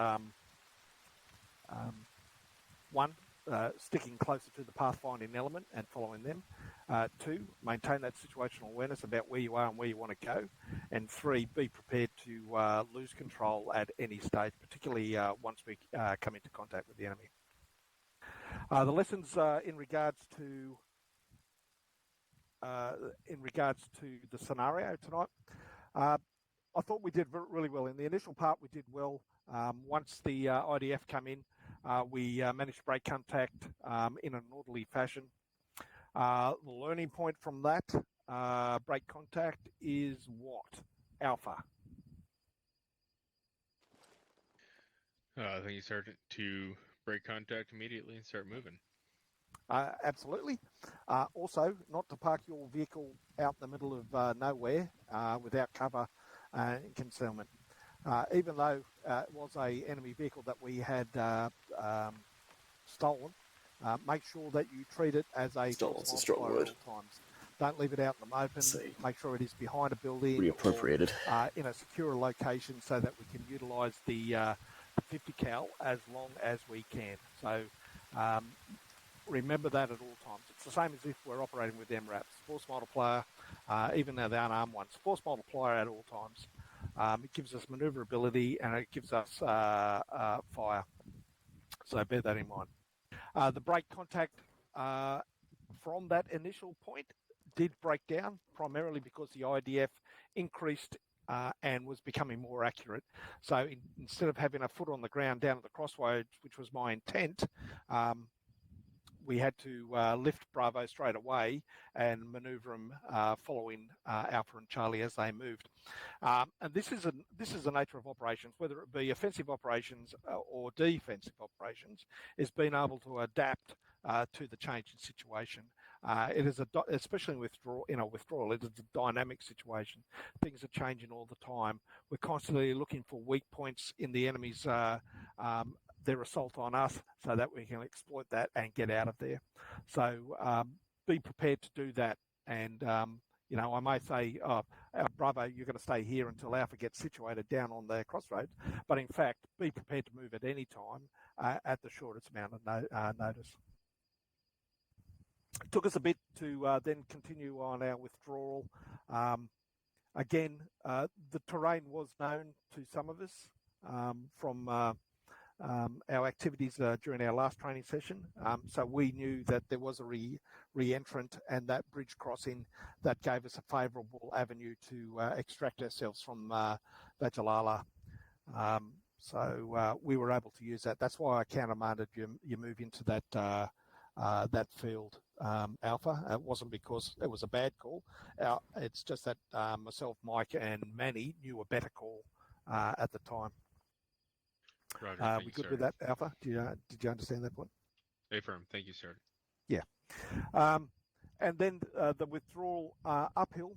one, sticking closer to the pathfinding element and following them. 2, maintain that situational awareness about where you are and where you want to go. And 3, be prepared to lose control at any stage, particularly once we come into contact with the enemy. The lessons in regards to the scenario tonight, I thought we did really well. In the initial part, we did well. Once the IDF come in, we managed to break contact in an orderly fashion. The learning point from that break contact is what? Alpha. I think you start to break contact immediately and start moving. Absolutely. Also, not to park your vehicle out in the middle of nowhere without cover and concealment. Even though it was an enemy vehicle that we had stolen, make sure that you treat it as a Stolen's a strong word. at all times. Don't leave it out in the open. Make sure it is behind a building Reappropriated. or in a secure location so that we can utilise the 50 cal as long as we can. So remember that at all times. It's the same as if we're operating with MRAPs. Force multiplier, even though the unarmed ones. Force multiplier at all times. It gives us manoeuvrability and it gives us fire. So bear that in mind. The break contact from that initial point did break down, primarily because the IDF increased and was becoming more accurate. So instead of having a foot on the ground down at the crossroads, which was my intent, we had to lift Bravo straight away and manoeuvre them following Alpha and Charlie as they moved. And this is the nature of operations, whether it be offensive operations or defensive operations, is being able to adapt to the changing situation. It is especially in a withdrawal, it is a dynamic situation. Things are changing all the time. We're constantly looking for weak points in the enemy's their assault on us so that we can exploit that and get out of there. So be prepared to do that. And, I may say, Bravo, you're going to stay here until Alpha gets situated down on the crossroads. But in fact, be prepared to move at any time at the shortest amount of notice. It took us a bit to then continue on our withdrawal. Again, the terrain was known to some of us from our activities during our last training session. So we knew that there was a re-entrant and that bridge crossing that gave us a favourable avenue to extract ourselves from Vajalala. So we were able to use that. That's why I countermanded you move into that field, Alpha. It wasn't because it was a bad call. It's just that myself, Mike, and Manny knew a better call at the time. Roger, We good with that, Alpha? Did you understand that point? Affirm. Thank you, Sergeant. Yeah. And then the withdrawal uphill,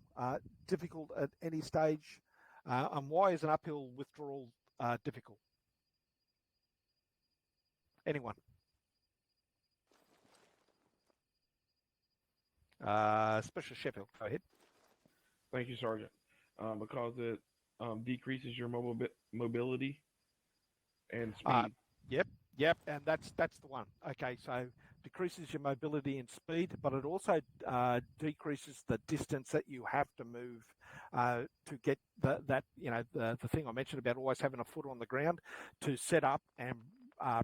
difficult at any stage. And why is an uphill withdrawal difficult? Anyone? Special Sheffield, go ahead. Thank you, Sergeant. Because it decreases your mobility and speed. Yep, and that's the one. Okay, so decreases your mobility and speed, but it also decreases the distance that you have to move to get the thing I mentioned about always having a foot on the ground to set up and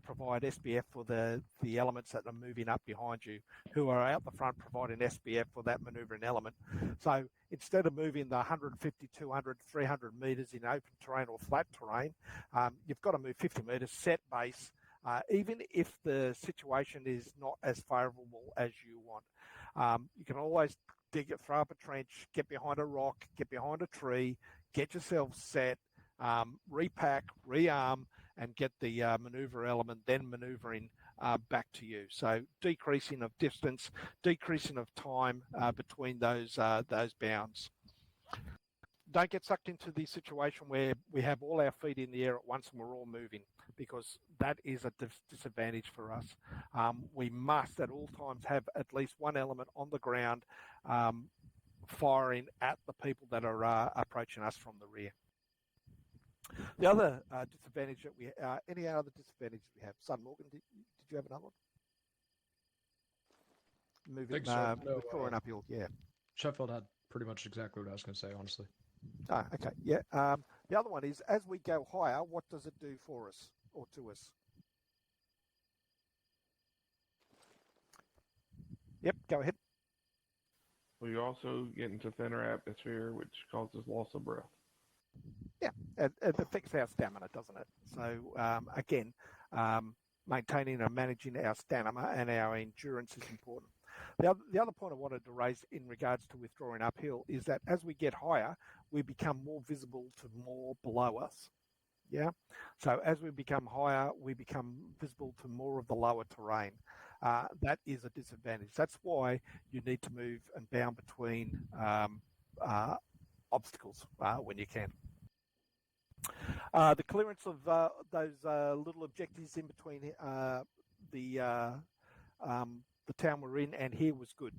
provide SBF for the elements that are moving up behind you, who are out the front providing SBF for that manoeuvring element. So instead of moving the 150, 200, 300 metres in open terrain or flat terrain, you've got to move 50 metres, set base, even if the situation is not as favourable as you want. You can always throw up a trench, get behind a rock, get behind a tree, get yourself set, repack, rearm, and get the manoeuvre element then manoeuvring back to you. So decreasing of distance, decreasing of time between those bounds. Don't get sucked into the situation where we have all our feet in the air at once and we're all moving, because that is a disadvantage for us. We must at all times have at least one element on the ground firing at the people that are approaching us from the rear. The other disadvantage that any other disadvantage we have? Son Morgan, did you have another one? Moving, withdrawing uphill, yeah. Sheffield had pretty much exactly what I was going to say, honestly. Ah, okay, yeah. The other one is, as we go higher, what does it do for us or to us? Yep, go ahead. We also get into thinner atmosphere, which causes loss of breath. Yeah, it affects our stamina, doesn't it? So again, maintaining and managing our stamina and our endurance is important. The other point I wanted to raise in regards to withdrawing uphill is that as we get higher, we become more visible to more below us. Yeah. So as we become higher, we become visible to more of the lower terrain. That is a disadvantage. That's why you need to move and bound between obstacles when you can. The clearance of those little objectives in between the town we're in and here was good.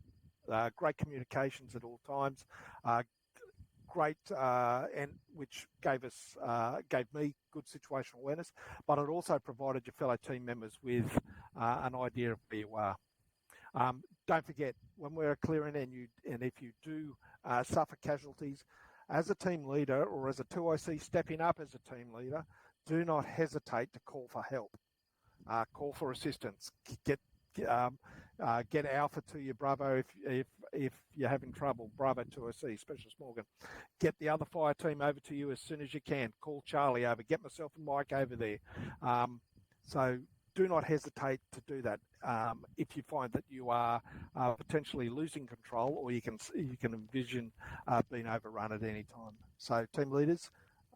Great communications at all times. Great, and which gave me good situational awareness, but it also provided your fellow team members with an idea of where you are. Don't forget, when we're clearing and if you do suffer casualties, as a team leader or as a 2IC stepping up as a team leader, do not hesitate to call for help. Call for assistance. Get Alpha to your Bravo if you're having trouble. Bravo 2IC, Specialist Morgan. Get the other fire team over to you as soon as you can. Call Charlie over. Get myself and Mike over there. So do not hesitate to do that if you find that you are potentially losing control, or you can envision being overrun at any time. So team leaders,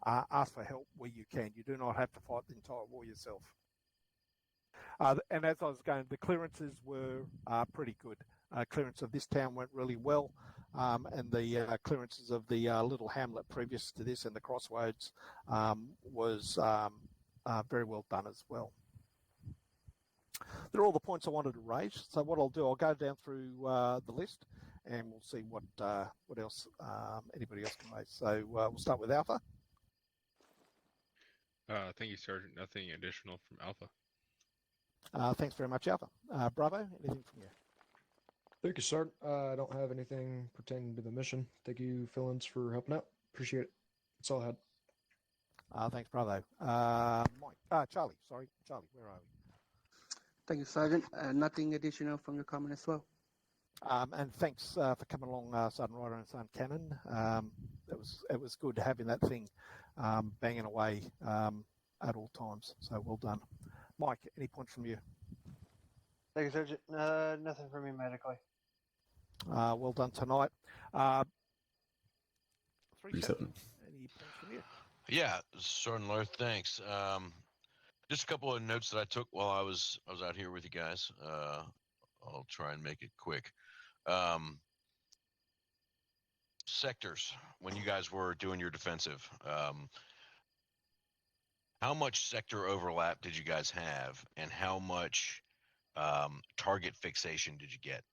ask for help where you can. You do not have to fight the entire war yourself. And as I was going, the clearances were pretty good. Clearance of this town went really well, and the clearances of the little hamlet previous to this and the crossroads was very well done as well. They're all the points I wanted to raise. So what I'll do, I'll go down through the list, and we'll see what else anybody else can raise. So we'll start with Alpha. Thank you, Sergeant. Nothing additional from Alpha. Thanks very much, Alpha. Bravo, anything from you? Thank you, Sergeant. I don't have anything pertaining to the mission. Thank you, Philins, for helping out. Appreciate it. That's all I had. Thanks, Bravo. Mike, Charlie, where are we? Thank you, Sergeant. Nothing additional from your comment as well. And thanks for coming along, Sergeant Ryder and Sergeant Cannon. It was good having that thing banging away at all times. So well done. Mike, any points from you? Thank you, Sergeant. Nothing from me medically. Well done tonight. 37. Any points from you? Yeah, Sergeant Lawyer, thanks. Just a couple of notes that I took while I was out here with you guys. I'll try and make it quick. Sectors, when you guys were doing your defensive, how much sector overlap did you guys have, and how much target fixation did you get?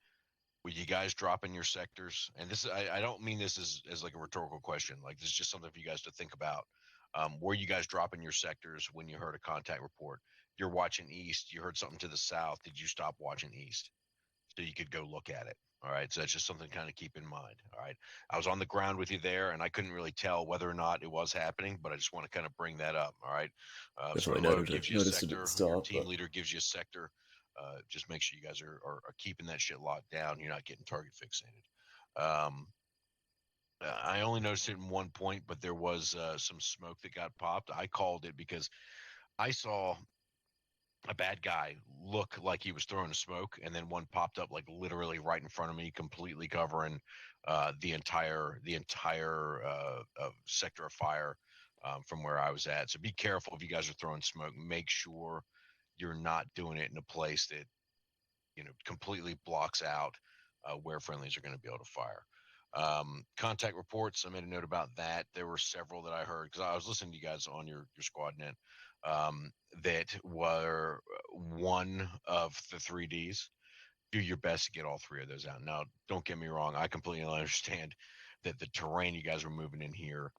Were you guys dropping your sectors? And this, I don't mean this as like a rhetorical question. Like, this is just something for you guys to think about. Were you guys dropping your sectors when you heard a contact report? You're watching east. You heard something to the south. Did you stop watching east so you could go look at it? All right. So that's just something to kind of keep in mind. All right. I was on the ground with you there, and I couldn't really tell whether or not it was happening, but I just want to kind of bring that up. All right. Definitely Load gives you a noticed it at sector. the start, Your team but leader gives you a sector. Just make sure you guys are keeping that shit locked down. You're not getting target fixated. I only noticed it in one point, but there was some smoke that got popped. I called it because I saw a bad guy look like he was throwing a smoke, and then one popped up like literally right in front of me, completely covering the entire sector of fire from where I was at. So be careful if you guys are throwing smoke. Make sure you're not doing it in a place that completely blocks out where friendlies are going to be able to fire. Contact reports, I made a note about that. There were several that I heard because I was listening to you guys on your squad net that were one of the 3Ds. Do your best to get all three of those out. Now, don't get me wrong. I completely understand that the terrain you guys were moving in here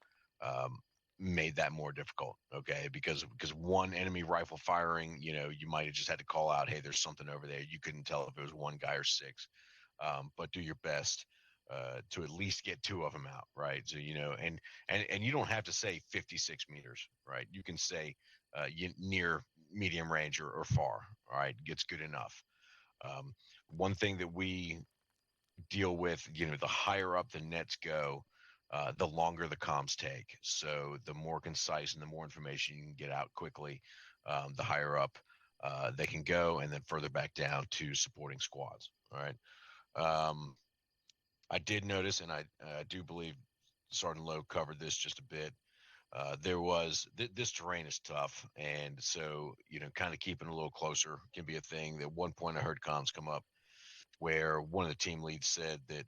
made that more difficult. Okay, because one enemy rifle firing, you might have just had to call out, hey, there's something over there. You couldn't tell if it was one guy or six, but do your best to at least get two of them out, right? So and you don't have to say 56 meters, right? You can say near medium range or far. All right, gets good enough. One thing that we deal with, the higher up the nets go, the longer the comms take. So the more concise and the more information you can get out quickly, the higher up they can go, and then further back down to supporting squads. All right. I did notice, and I do believe Sergeant Lowe covered this just a bit. There was this terrain is tough, and so kind of keeping a little closer can be a thing. At one point, I heard comms come up where one of the team leads said that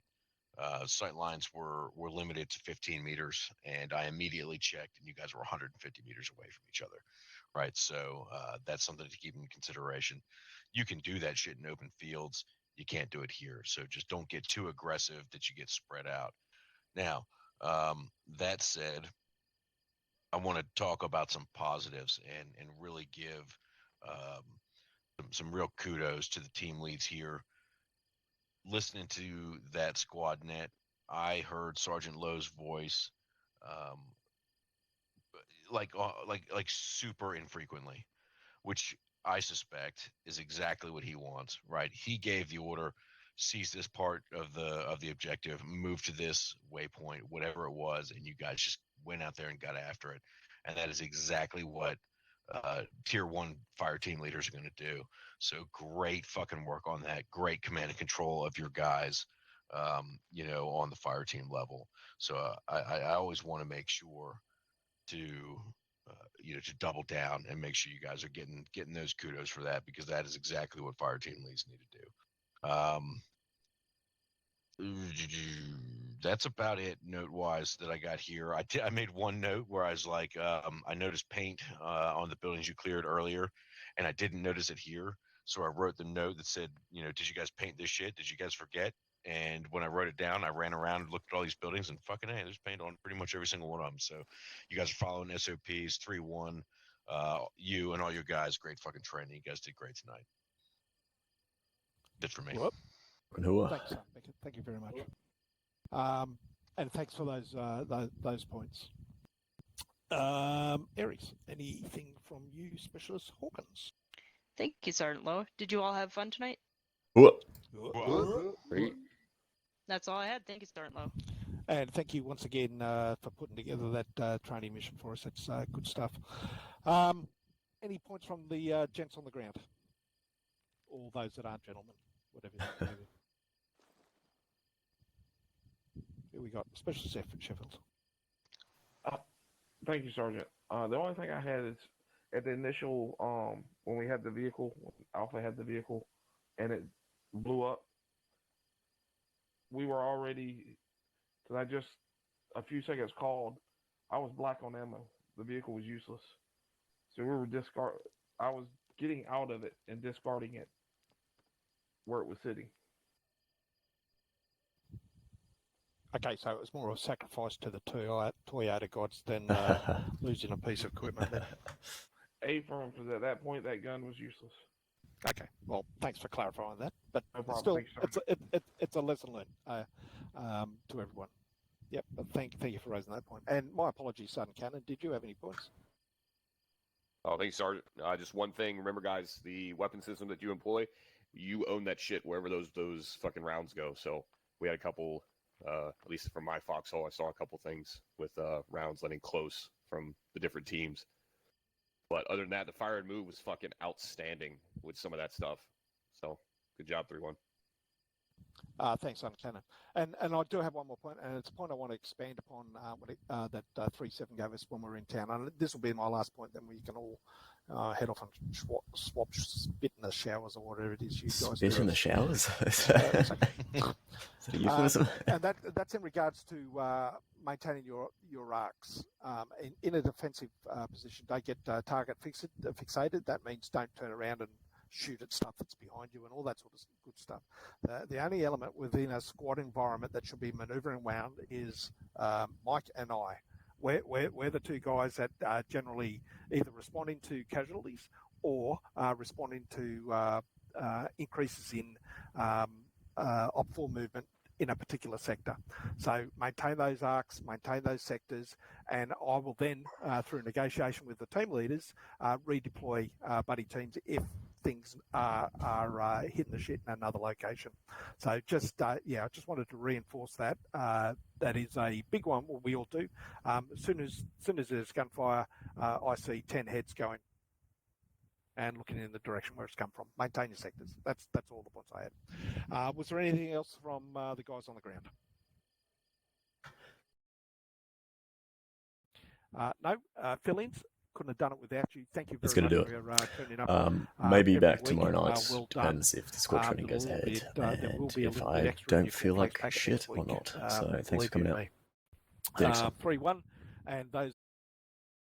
sight lines were limited to 15 meters, and I immediately checked, and you guys were 150 meters away from each other, right? So that's something to keep in consideration. You can do that shit in open fields. You can't do it here, so just don't get too aggressive that you get spread out. Now, that said, I want to talk about some positives and really give some real kudos to the team leads here. Listening to that squad net, I heard Sergeant Lowe's voice, um, like super infrequently, which I suspect is exactly what he wants. Right? He gave the order, seize this part of the objective, move to this waypoint, whatever it was, and you guys just went out there and got after it. And that is exactly what tier 1 fire team leaders are going to do. So great fucking work on that. Great command and control of your guys, on the fire team level. So I always want to make sure to to double down and make sure you guys are getting those kudos for that, because that is exactly what fire team leads need to do. That's about it note wise that I got here. I made one note where I was like, I noticed paint on the buildings you cleared earlier, and I didn't notice it here. So I wrote the note that said, did you guys paint this shit? Did you guys forget? And when I wrote it down, I ran around and looked at all these buildings, and fucking hey, there's paint on pretty much every single one of them. So you guys are following SOPs 3-1. You and all your guys, great fucking training. You guys did great tonight. That's for me. Whoop. Cool. Thanks, Beckett. Thank you very much. And thanks for those points. Aries, anything from you, Specialist Hawkins? Thank you, Sergeant Lowe. Did you all have fun tonight? Great. That's all I had. Thank you, Sergeant Lowe. And thank you once again for putting together that training mission for us. That's good stuff. Any points from the gents on the ground? Or those that aren't gentlemen, whatever. Here we got Specialist Sheffield. Thank you, Sergeant. The only thing I had is at the initial when we had the vehicle, Alpha had the vehicle, and it blew up. We were already, because I just a few seconds called, I was black on ammo. The vehicle was useless, so we were I was getting out of it and discarding it where it was sitting. Okay, so it was more of a sacrifice to the Toyota gods than losing a piece of equipment then. A-firm, because at that point that gun was useless. Okay, well, thanks for clarifying that. But No problem. still, Thanks, Sergeant. it's a lesson learned to everyone. Yep, but thank you for raising that point. And my apologies, Sergeant Cannon. Did you have any points? Oh, thanks, Sergeant. Just one thing. Remember, guys, the weapon system that you employ, you own that shit wherever those fucking rounds go. So we had a couple, at least from my foxhole, I saw a couple things with rounds landing close from the different teams. But other than that, the fire and move was fucking outstanding with some of that stuff. So good job, 3-1. Thanks, Sergeant Cannon. And I do have one more point, and it's a point I want to expand upon that 3-7 gave us when we were in town. And this will be my last point, then we can all head off and swap spit in the showers or whatever it is you guys do. Spit in the showers? Is that a euphemism? And that's in regards to maintaining your arcs. In a defensive position, don't get target fixated. That means don't turn around and shoot at stuff that's behind you and all that sort of good stuff. The only element within a squad environment that should be manoeuvring around is Mike and I. We're the two guys that are generally either responding to casualties or responding to increases in op4 movement in a particular sector. So maintain those arcs, maintain those sectors, and I will then, through negotiation with the team leaders, redeploy buddy teams if things are hitting the shit in another location. So I just wanted to reinforce that. That is a big one, what we all do. As soon as there's gunfire, I see 10 heads going and looking in the direction where it's come from. Maintain your sectors. That's all the points I had. Was there anything else from the guys on the ground? No. Fill-ins. Couldn't have done it without you. Thank you very much for turning up. Maybe every back week. tomorrow night. Well Depends if the squad training goes ahead and if I extra don't you can feel take like back shit next or week. not. So thanks for Believe coming you out. me. See you next time. 3-1, and those